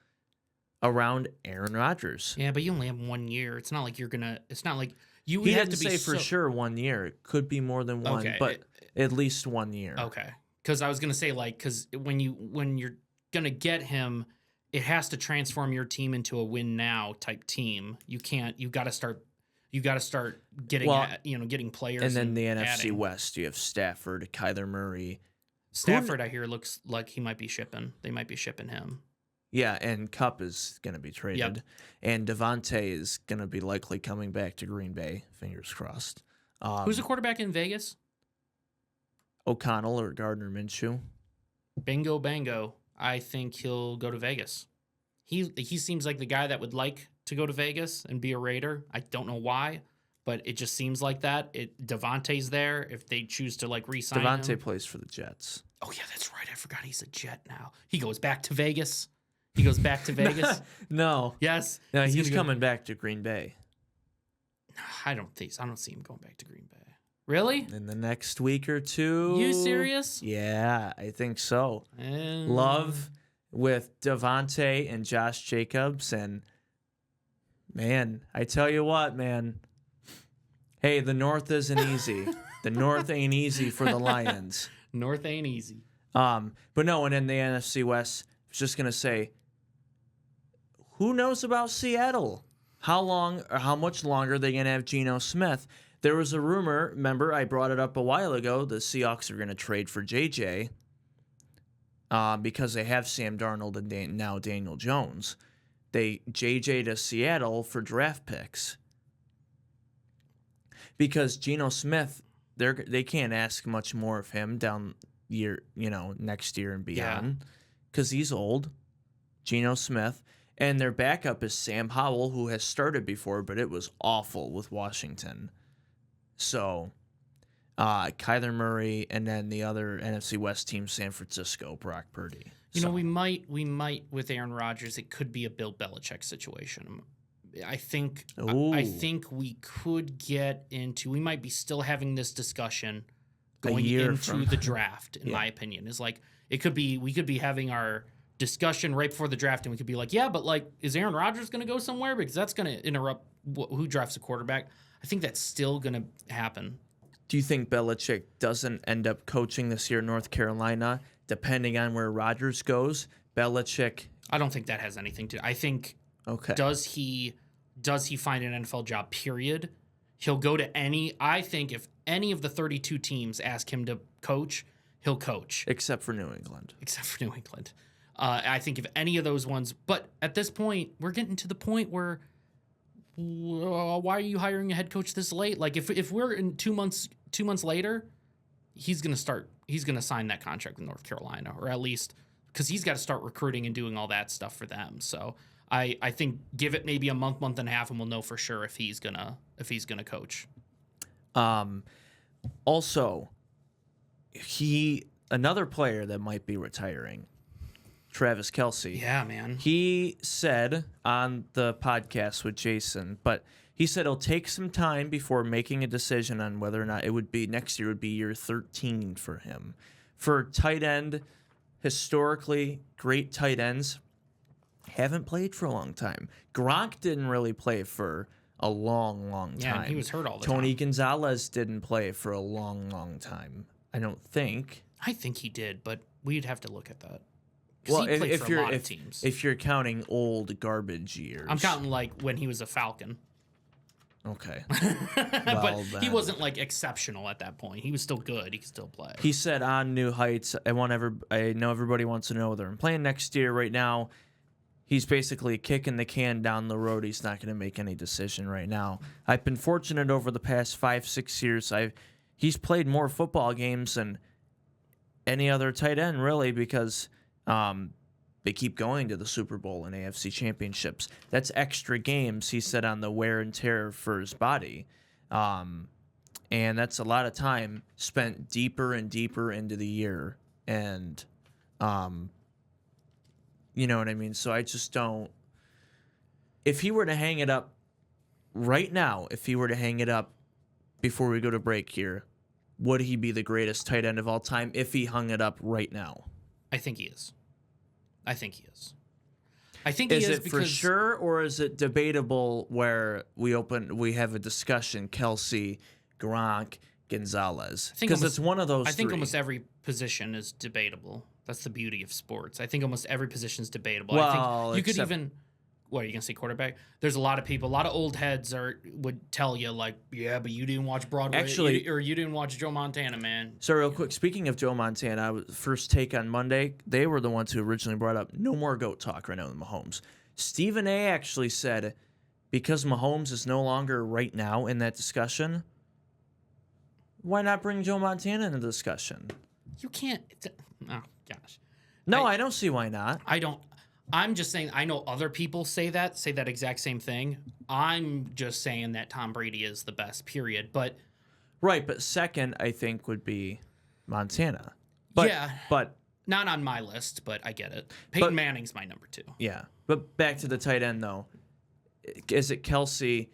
around Aaron Rodgers. Yeah, but you only have 1 year. It's not like you're gonna. It's not like you. He have didn't to be say for sure 1 year. It could be more than one, Okay, but at least 1 year. Okay, because I was gonna say like because when you're gonna get him, it has to transform your team into a win now type team. You can't. You got to start getting getting players. And then the NFC adding. West, you have Stafford, Kyler Murray. Stafford, I hear, looks like he might be shipping. They might be shipping him. Yeah, and Kupp is going to be traded. Yep. And Devontae is going to be likely coming back to Green Bay. Fingers crossed. Who's the quarterback in Vegas? O'Connell or Gardner Minshew? Bingo, bango. I think he'll go to Vegas. He seems like the guy that would like to go to Vegas and be a Raider. I don't know why, but it just seems like that. Devontae's there. If they choose to like re-sign him. Devontae plays for the Jets. Oh yeah, that's right. I forgot he's a Jet now. He goes back to Vegas. He goes back to Vegas. No. Yes. No, he's gonna coming back to Green Bay. I don't see him going back to Green Bay. Really? In the next week or two. You serious? Yeah, I think so. And Love with Devontae and Josh Jacobs. And, man, I tell you what, man. Hey, the North isn't easy. The North ain't easy for the Lions. North ain't easy. But no, and in the NFC West, I was just going to say, who knows about Seattle? How long or how much longer are they going to have Geno Smith? There was a rumor, remember, I brought it up a while ago, the Seahawks are going to trade for JJ because they have Sam Darnold and now Daniel Jones. They JJ to Seattle for draft picks. Because Geno Smith, they can't ask much more of him down next year and beyond because he's old. Geno Smith. And their backup is Sam Howell, who has started before, but it was awful with Washington. So, Kyler Murray, and then the other NFC West team, San Francisco, Brock Purdy. We might with Aaron Rodgers. It could be a Bill Belichick situation. I think we could get into. We might be still having this discussion going into the draft. In my opinion, is like it could be. We could be having our discussion right before the draft, and we could be like, yeah, but like, is Aaron Rodgers going to go somewhere? Because that's going to interrupt who drafts a quarterback. I think that's still going to happen. Do you think Belichick doesn't end up coaching this year in North Carolina, depending on where Rodgers goes? Belichick. I don't think that has anything to. I think. Okay. Does he find an NFL job? Period. He'll go to any. I think if any of the 32 teams ask him to coach, he'll coach. Except for New England. I think if any of those ones, but at this point, we're getting to the point where why are you hiring a head coach this late? Like if we're in 2 months later, he's going to sign that contract with North Carolina, or at least because he's got to start recruiting and doing all that stuff for them. So I think give it maybe a month and a half, and we'll know for sure if he's gonna coach. Also, another player that might be retiring, Travis Kelce. Yeah, man. He said on the podcast with Jason, but he said it'll take some time before making a decision on whether or not it would be next year would be year 13 for him. For tight end, historically, great tight ends haven't played for a long time. Gronk didn't really play for a long time. Yeah, he was hurt all the time. Tony Gonzalez didn't play for a long time. I don't think. I think he did, but we'd have to look at that. Well, he played for a lot of teams. If you're counting old garbage years. I'm counting like when he was a Falcon. Okay. But he wasn't like exceptional at that point. He was still good. He could still play. He said on New Heights, I know everybody wants to know whether I'm playing next year. Right now, he's basically kicking the can down the road. He's not going to make any decision right now. I've been fortunate over the past 5-6 years. He's played more football games than any other tight end, really, because they keep going to the Super Bowl and AFC championships. That's extra games, he said, on the wear and tear for his body. And that's a lot of time spent deeper and deeper into the year. And You know what I mean? So I just don't. If he were to hang it up right now, if he were to hang it up before we go to break here, would he be the greatest tight end of all time if he hung it up right now? I think he is. I think he is. I think he is it because for sure, or is it debatable where we have a discussion, Kelsey, Gronk, Gonzalez? Because it's one of those I think three. almost every position is debatable. That's the beauty of sports. I think almost every position is debatable. Well, I think you could even. What are you gonna say, quarterback? There's a lot of people, a lot of old heads would tell you like, yeah, but you didn't watch Broadway, or you didn't watch Joe Montana, man. So real quick, speaking of Joe Montana, first take on Monday, they were the ones who originally brought up no more GOAT talk right now with Mahomes. Stephen A. actually said because Mahomes is no longer right now in that discussion, why not bring Joe Montana into the discussion? You can't. Oh gosh. No, I don't see why not. I don't. I'm just saying, I know other people say that exact same thing. I'm just saying that Tom Brady is the best, period. But Right, but second, I think, would be Montana. But, yeah. But not on my list, but I get it. Peyton Manning's my number 2. yeah. But back to the tight end, though. Is it Kelsey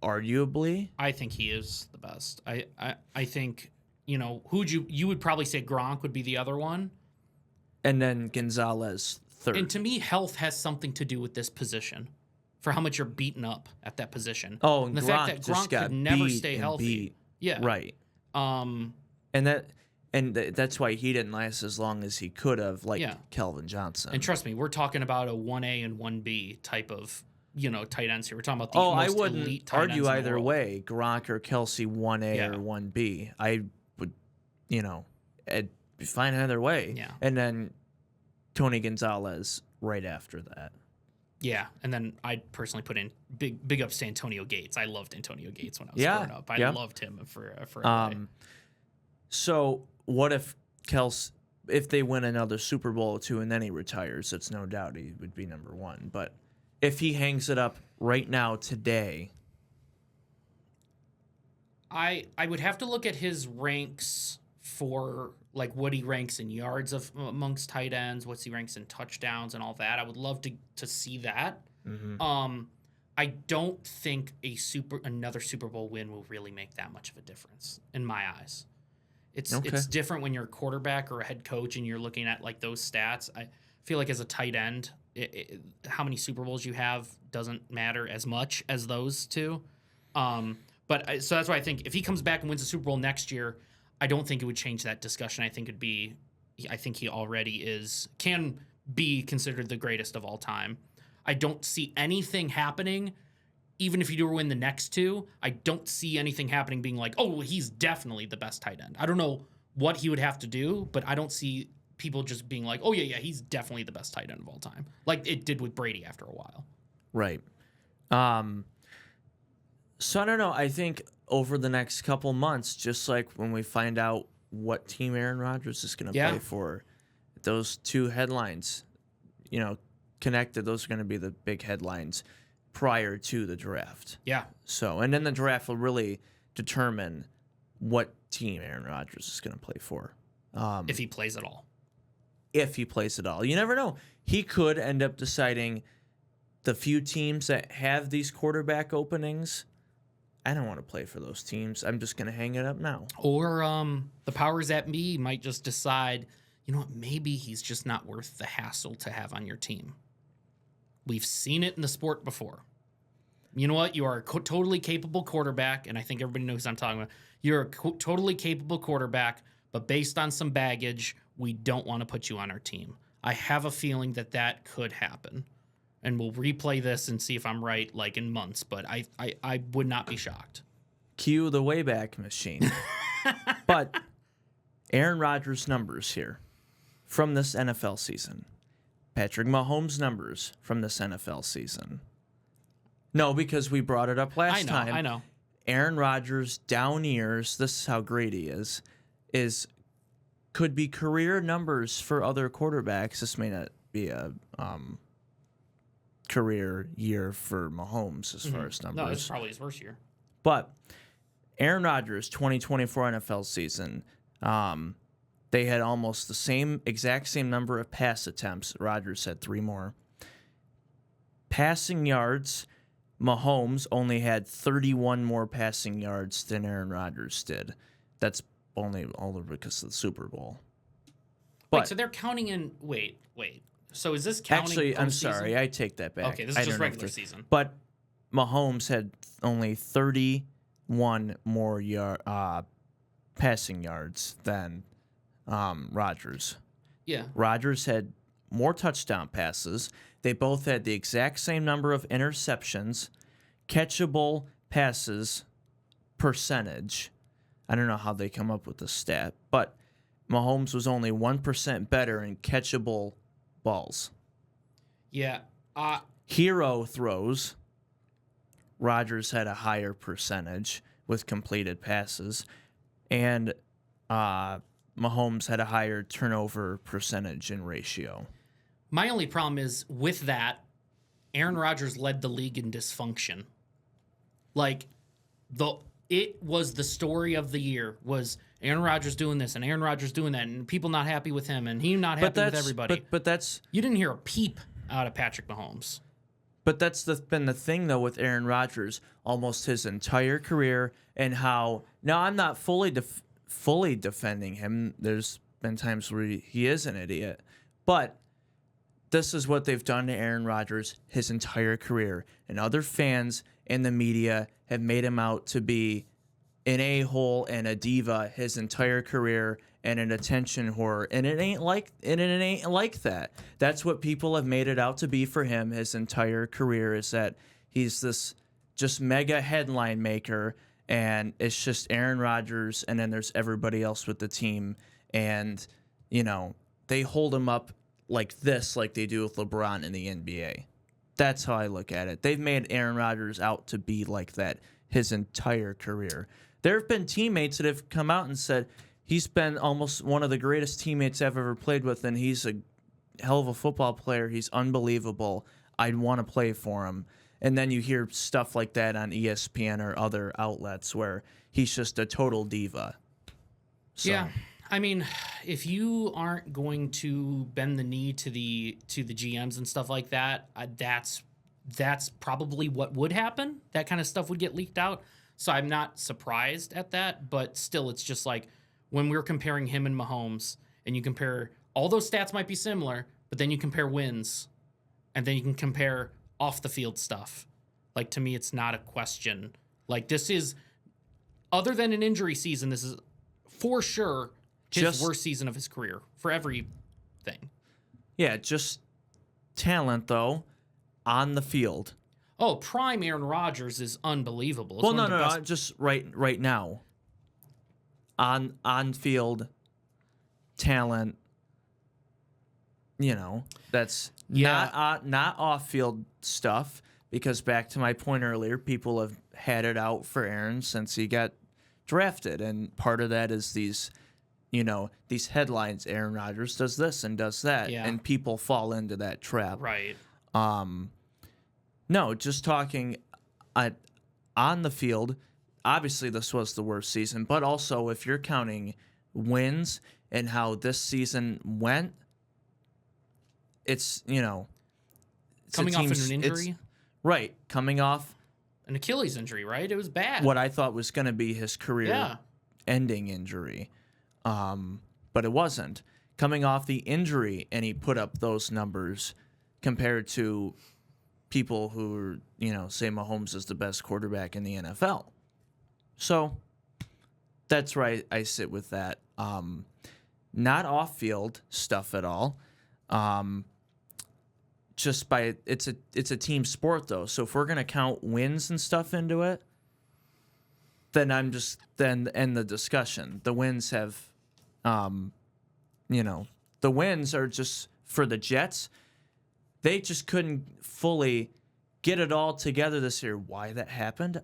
arguably? I think he is the best. I think, who'd you would probably say Gronk would be the other one. And then Gonzalez third. And to me, health has something to do with this position, for how much you're beaten up at that position. Oh, and the Gronk fact that just Gronk got could never beat stay and healthy. beat. Yeah. Right. And that's why he didn't last as long as he could have, like Calvin Johnson. And trust me, we're talking about a 1A and 1B type of, tight ends here. We're talking about the most elite tight ends. I wouldn't argue either way, Gronk or Kelsey 1A or 1B. I would, it'd be fine either way. Yeah. And then Tony Gonzalez right after that. Yeah, and then I'd personally put in big ups to Antonio Gates. I loved Antonio Gates when I was growing up. I loved him for a So what if if they win another Super Bowl or two and then he retires, it's no doubt he would be number 1. But if he hangs it up right now today, I would have to look at his ranks for like what he ranks in yards amongst tight ends, what he ranks in touchdowns and all that. I would love to see that. Mm-hmm. I don't think another Super Bowl win will really make that much of a difference in my eyes. It's different when you're a quarterback or a head coach and you're looking at like those stats. I feel like as a tight end, how many Super Bowls you have doesn't matter as much as those two. So that's why I think if he comes back and wins the Super Bowl next year, I don't think it would change that discussion. I think he already can be considered the greatest of all time. I don't see anything happening, even if you do win the next two. I don't see anything happening being like, oh, he's definitely the best tight end. I don't know what he would have to do, but I don't see people just being like, oh, yeah, he's definitely the best tight end of all time, like it did with Brady after a while. Right. So I don't know. I think over the next couple months, just like when we find out what team Aaron Rodgers is going to play for, those two headlines, connected, those are going to be the big headlines prior to the draft. Yeah. So, and then the draft will really determine what team Aaron Rodgers is going to play for. If he plays at all. If he plays at all. You never know. He could end up deciding the few teams that have these quarterback openings, I don't want to play for those teams. I'm just going to hang it up now. Or the powers that be might just decide, you know what, maybe he's just not worth the hassle to have on your team. We've seen it in the sport before. You know what? You are a totally capable quarterback, and I think everybody knows what I'm talking about. You're a totally capable quarterback, but based on some baggage, we don't want to put you on our team. I have a feeling that could happen. And we'll replay this and see if I'm right, like in months, but I would not be shocked. Cue the Wayback Machine. But Aaron Rodgers' numbers here from this NFL season. Patrick Mahomes' numbers from this NFL season. No, because we brought it up last time. I know. Aaron Rodgers' down years, this is how great he is could be career numbers for other quarterbacks. This may not be a career year for Mahomes as far as numbers. No, it's probably his worst year. But Aaron Rodgers, 2024 NFL season, They had almost the exact same number of pass attempts. Rodgers had 3 more. Passing yards, Mahomes only had 31 more passing yards than Aaron Rodgers did. That's only because of the Super Bowl. Wait, so they're counting in. Wait. So is this counting? Actually, I'm postseason? sorry. I take that back. Okay, this is just regular season. But Mahomes had only 31 more passing yards than Rodgers. Yeah. Rodgers had more touchdown passes. They both had the exact same number of interceptions, catchable passes percentage. I don't know how they come up with the stat, but Mahomes was only 1% better in catchable balls. Yeah. Hero throws, Rodgers had a higher percentage with completed passes, and Mahomes had a higher turnover percentage and ratio. My only problem is with that, Aaron Rodgers led the league in dysfunction. Like, it was the story of the year was Aaron Rodgers doing this and Aaron Rodgers doing that, and people not happy with him and he not happy with everybody. But that's you didn't hear a peep out of Patrick Mahomes. But that's been the thing though with Aaron Rodgers almost his entire career, and how now I'm not fully defending him. There's been times where he is an idiot, but this is what they've done to Aaron Rodgers his entire career, and other fans and the media have made him out to be an a-hole and a diva his entire career and an attention whore, and it ain't like that. That's what people have made it out to be for him his entire career, is that he's this just mega headline maker, and it's just Aaron Rodgers, and then there's everybody else with the team, and they hold him up like this, like they do with LeBron in the NBA. That's how I look at it. They've made Aaron Rodgers out to be like that his entire career. There have been teammates that have come out and said he's been almost one of the greatest teammates I've ever played with, and he's a hell of a football player. He's unbelievable. I'd want to play for him. And then you hear stuff like that on ESPN or other outlets where he's just a total diva. So. Yeah. I mean, if you aren't going to bend the knee to the GMs and stuff like that, that's probably what would happen. That kind of stuff would get leaked out. So I'm not surprised at that, but still, it's just like when we're comparing him and Mahomes, and you compare all those stats might be similar, but then you compare wins, and then you can compare off the field stuff. Like, to me, it's not a question. Like, this is, other than an injury season, this is for sure his worst season of his career for everything. Yeah, just talent, though, on the field. Oh, prime Aaron Rodgers is unbelievable. It's no, just right now. On field talent, that's not off field stuff, because back to my point earlier, people have had it out for Aaron since he got drafted, and part of that is these headlines, Aaron Rodgers does this and does that, and people fall into that trap. Right. No, just talking on the field, obviously this was the worst season, but also if you're counting wins and how this season went, it's, coming off an injury? Right, coming off an Achilles injury, right? It was bad. What I thought was going to be his career-ending injury. But it wasn't. Coming off the injury, and he put up those numbers compared to people who say Mahomes is the best quarterback in the NFL. So that's where I sit with that. Not off-field stuff at all. It's a team sport though. So if we're gonna count wins and stuff into it, then end the discussion. The wins have. The wins are just for the Jets. They just couldn't fully get it all together this year. Why that happened,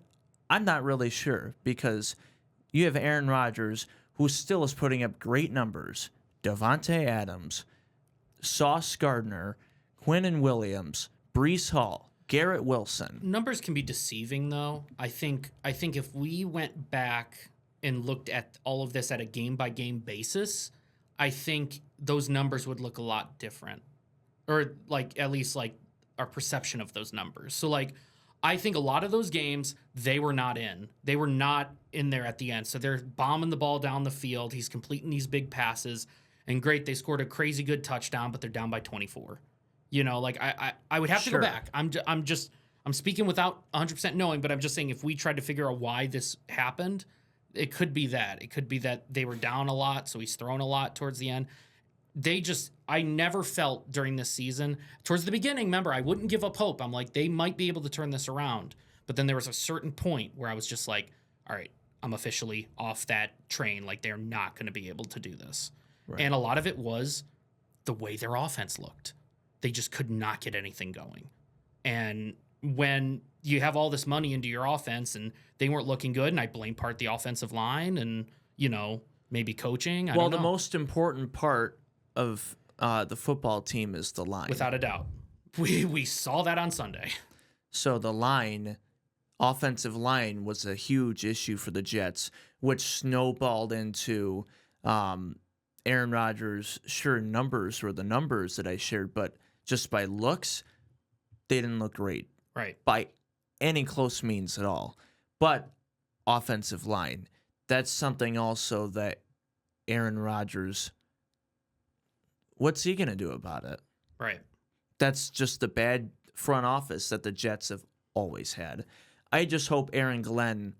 I'm not really sure, because you have Aaron Rodgers, who still is putting up great numbers. Devontae Adams, Sauce Gardner, Quinnen Williams, Breece Hall, Garrett Wilson. Numbers can be deceiving, though. I think if we went back and looked at all of this at a game-by-game basis, I think those numbers would look a lot different, or like at least like our perception of those numbers. So like, I think a lot of those games they were not in. They were not in there at the end. So they're bombing the ball down the field. He's completing these big passes, and great, they scored a crazy good touchdown, but they're down by 24. You know, like I would have to go back. I'm speaking without 100% knowing, but I'm just saying if we tried to figure out why this happened, it could be that. It could be that they were down a lot, so he's thrown a lot towards the end. I never felt during this season, towards the beginning, remember, I wouldn't give up hope. I'm like, they might be able to turn this around. But then there was a certain point where I was just like, all right, I'm officially off that train. Like, they're not going to be able to do this. Right. And a lot of it was the way their offense looked. They just could not get anything going. And when you have all this money into your offense and they weren't looking good, and I blame part the offensive line and, you know, maybe coaching. I don't know. The most important part of the football team is the line. Without a doubt. We saw that on Sunday. So the offensive line was a huge issue for the Jets, which snowballed into Aaron Rodgers. Sure, numbers were the numbers that I shared, but just by looks, they didn't look great. Right. By any close means at all. But offensive line, that's something also that Aaron Rodgers, what's he going to do about it? Right. That's just the bad front office that the Jets have always had. I just hope Aaron Glenn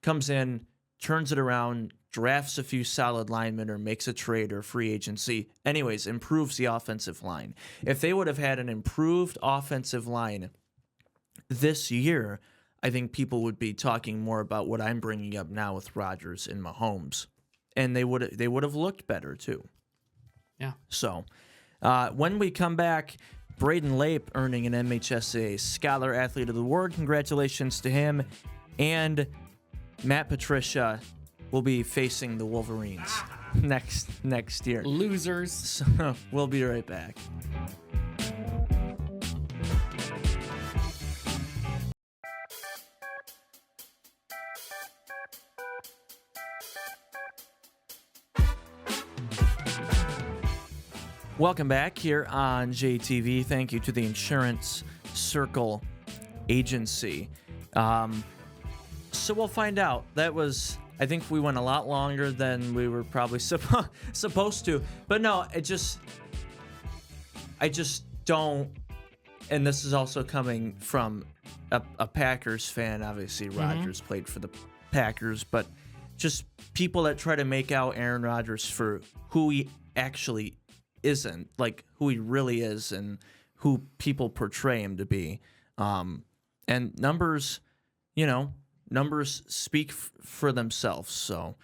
comes in, turns it around, drafts a few solid linemen or makes a trade or free agency. Anyways, improves the offensive line. If they would have had an improved offensive line this year, I think people would be talking more about what I'm bringing up now with Rodgers and Mahomes. And they would have looked better too. Yeah. So when we come back, Braden Lape earning an MHSA Scholar Athlete of the Award. Congratulations to him. And Matt Patricia will be facing the Wolverines next year. Losers. So we'll be right back. Welcome back here on JTV. Thank you to the Insurance Circle Agency. So we'll find out. I think we went a lot longer than we were probably supposed to. But no, I just don't. And this is also coming from a Packers fan. Obviously, Rodgers played for the Packers, but just people that try to make out Aaron Rodgers for who he actually isn't, like who he really is and who people portray him to be. And numbers speak for themselves. So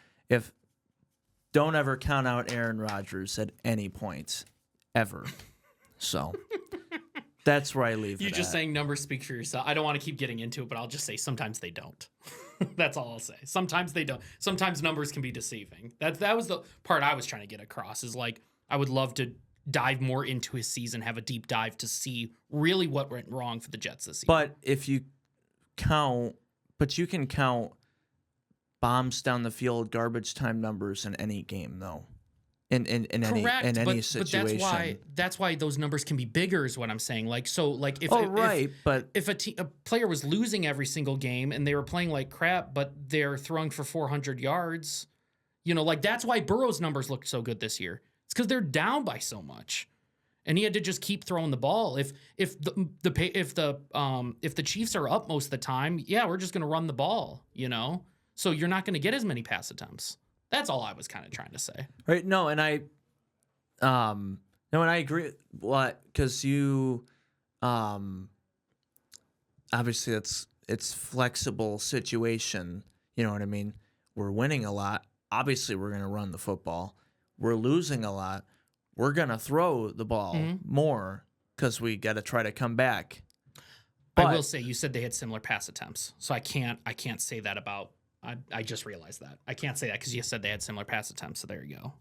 don't ever count out Aaron Rodgers at any point, ever. So that's where I leave it. You're just saying numbers speak for yourself. I don't want to keep getting into it, but I'll just say sometimes they don't. That's all I'll say. Sometimes they don't. Sometimes numbers can be deceiving. That was the part I was trying to get across, is like, I would love to dive more into his season, have a deep dive to see really what went wrong for the Jets this season. But you can count bombs down the field, garbage time numbers in any game, though. In any situation. But that's why those numbers can be bigger, is what I'm saying. Like, so like if a player was losing every single game and they were playing like crap, but they're throwing for 400 yards, like that's why Burrow's numbers looked so good this year. It's because they're down by so much, and he had to just keep throwing the ball. If the Chiefs are up most of the time, yeah, we're just going to run the ball, So you're not going to get as many pass attempts. That's all I was kind of trying to say. Right? No, and I agree. What? Because you, obviously it's flexible situation. You know what I mean? We're winning a lot. Obviously, we're going to run the football. We're losing a lot. We're going to throw the ball more because we got to try to come back. But I will say, you said they had similar pass attempts, so I can't say that about. I just realized that I can't say that because you said they had similar pass attempts. So there you go.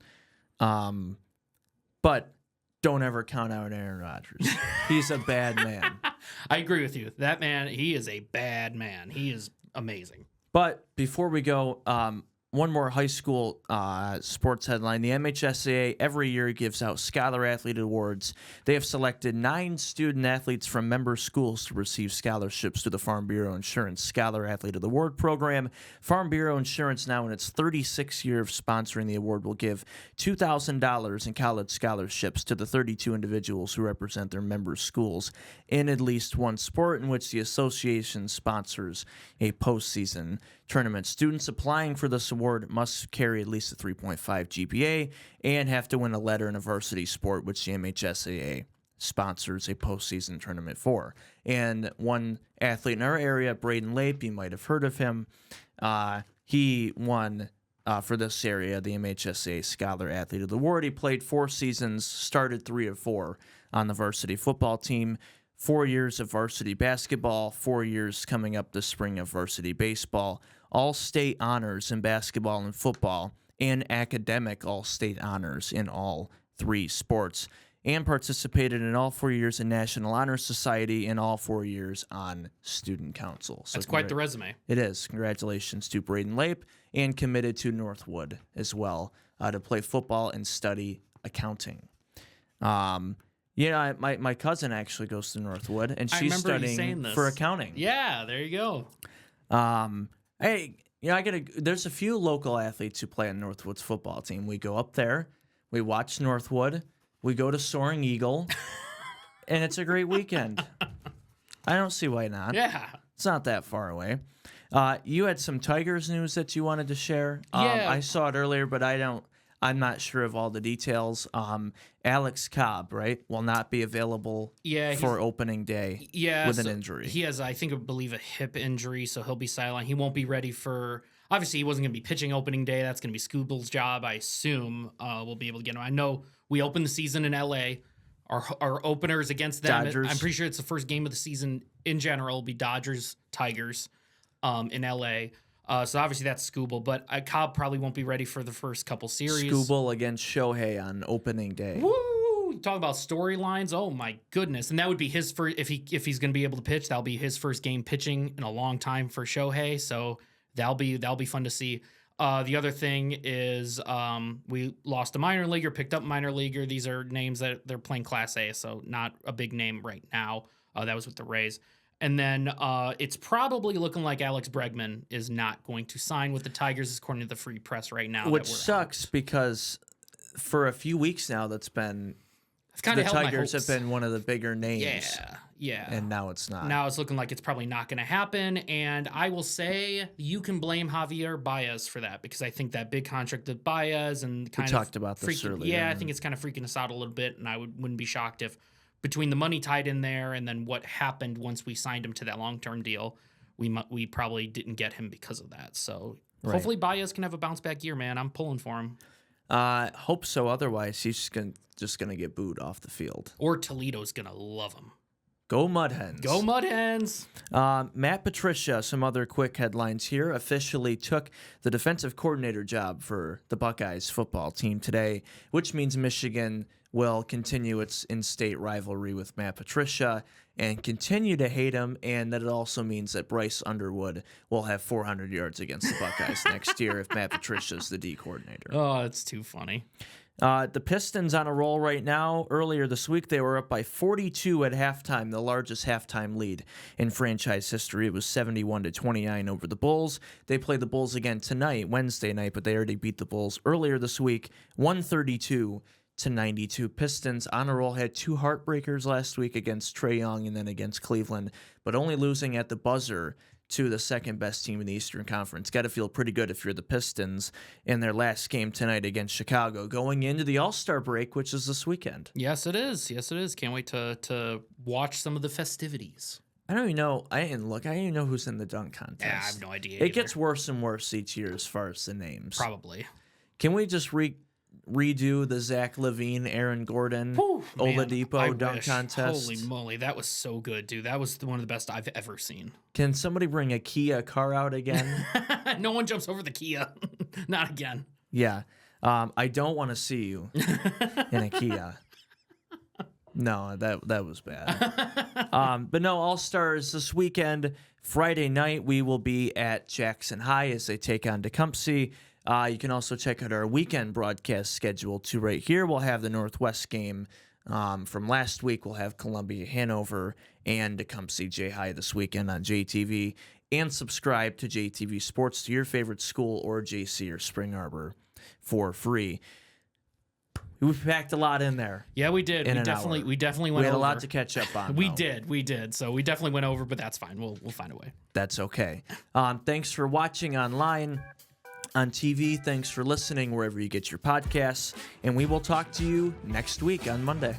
But don't ever count out Aaron Rodgers. He's a bad man. I agree with you. That man, he is a bad man. He is amazing. But before we go, one more high school sports headline. The MHSAA every year gives out Scholar Athlete Awards. They have selected 9 student athletes from member schools to receive scholarships to the Farm Bureau Insurance Scholar Athlete of the Award program. Farm Bureau Insurance, now in its 36th year of sponsoring the award, will give $2,000 in college scholarships to the 32 individuals who represent their member schools in at least one sport in which the association sponsors a postseason tournament. Students applying for this award must carry at least a 3.5 GPA and have to win a letter in a varsity sport, which the MHSAA sponsors a postseason tournament for. And one athlete in our area, Braden Lape, you might have heard of him. He won for this area the MHSAA Scholar Athlete of the Award. He played 4 seasons, started 3 of 4 on the varsity football team. 4 years of varsity basketball, 4 years coming up this spring of varsity baseball, all-state honors in basketball and football, and academic all-state honors in all 3 sports, and participated in all 4 years in National Honor Society and all 4 years on Student Council. So That's quite the resume. It is. Congratulations to Braden Lape, and committed to Northwood as well to play football and study accounting. My cousin actually goes to Northwood, and she's studying for accounting. Yeah, there you go. Hey, there's a few local athletes who play on Northwood's football team. We go up there, we watch Northwood, we go to Soaring Eagle, and it's a great weekend. I don't see why not. Yeah. It's not that far away. You had some Tigers news that you wanted to share. Yeah. I saw it earlier, but I'm not sure of all the details. Alex Cobb, right, will not be available for opening day with an injury. He has, I believe, a hip injury, so he'll be sidelined. He won't be ready for – obviously, he wasn't going to be pitching opening day. That's going to be Scooble's job, I assume. We'll be able to get him. I know we opened the season in L.A. Our openers against them. Dodgers. I'm pretty sure it's the first game of the season in general. It'll be Dodgers, Tigers in L.A., so obviously that's Scooble, but Cobb probably won't be ready for the first couple series. Scooble against Shohei on opening day. Woo! Talk about storylines. Oh my goodness! And that would be his first if he's going to be able to pitch. That'll be his first game pitching in a long time for Shohei. So that'll be fun to see. The other thing is we lost a minor leaguer, picked up a minor leaguer. These are names that they're playing Class A, so not a big name right now. That was with the Rays. And then it's probably looking like Alex Bregman is not going to sign with the Tigers, according to the Free Press right now. Which sucks because for a few weeks now, the Tigers have been one of the bigger names. Yeah. And now it's not. Now it's looking like it's probably not going to happen. And I will say you can blame Javier Baez for that because I think that big contract with Baez and we talked about this earlier. Yeah, I think it's kind of freaking us out a little bit, and I wouldn't be shocked if between the money tied in there and then what happened once we signed him to that long-term deal, we probably didn't get him because of that. So hopefully Baez can have a bounce-back year, man. I'm pulling for him. Hope so. Otherwise, he's just gonna get booed off the field. Or Toledo's gonna love him. Go Mud Hens. Go Mud Hens. Matt Patricia, some other quick headlines here, officially took the defensive coordinator job for the Buckeyes football team today, which means Michigan will continue its in-state rivalry with Matt Patricia and continue to hate him, and that it also means that Bryce Underwood will have 400 yards against the Buckeyes next year if Matt Patricia's the D coordinator. Oh, it's too funny. The Pistons on a roll right now. Earlier this week, they were up by 42 at halftime, the largest halftime lead in franchise history. It was 71-29 over the Bulls. They play the Bulls again tonight, Wednesday night, but they already beat the Bulls earlier this week, 132-92. Pistons on a roll, had 2 heartbreakers last week against Trae Young and then against Cleveland, but only losing at the buzzer to the second best team in the Eastern Conference. Got to feel pretty good if you're the Pistons in their last game tonight against Chicago, going into the All-Star break, which is this weekend. Yes, it is. Can't wait to watch some of the festivities. I don't even know. I didn't even know who's in the dunk contest. Yeah, I have no idea. It gets worse and worse each year as far as the names. Probably. Can we just redo the Zach LaVine, Aaron Gordon, Oladipo dunk contest? Holy moly, that was so good, dude. That was one of the best I've ever seen. Can somebody bring a Kia car out again? No one jumps over the Kia. Not again. Yeah. I don't want to see you in a Kia. No, that was bad. But no, All-Stars this weekend. Friday night, we will be at Jackson High as they take on Tecumseh. You can also check out our weekend broadcast schedule too. Right here, we'll have the Northwest game from last week. We'll have Columbia, Hanover, and Tecumseh J High this weekend on JTV. And subscribe to JTV Sports to your favorite school or JC or Spring Arbor for free. We packed a lot in there. Yeah, we did. We definitely went over. We had a lot to catch up on. We did. So we definitely went over, but that's fine. We'll find a way. That's okay. Thanks for watching online, on TV. Thanks for listening wherever you get your podcasts. And we will talk to you next week on Monday.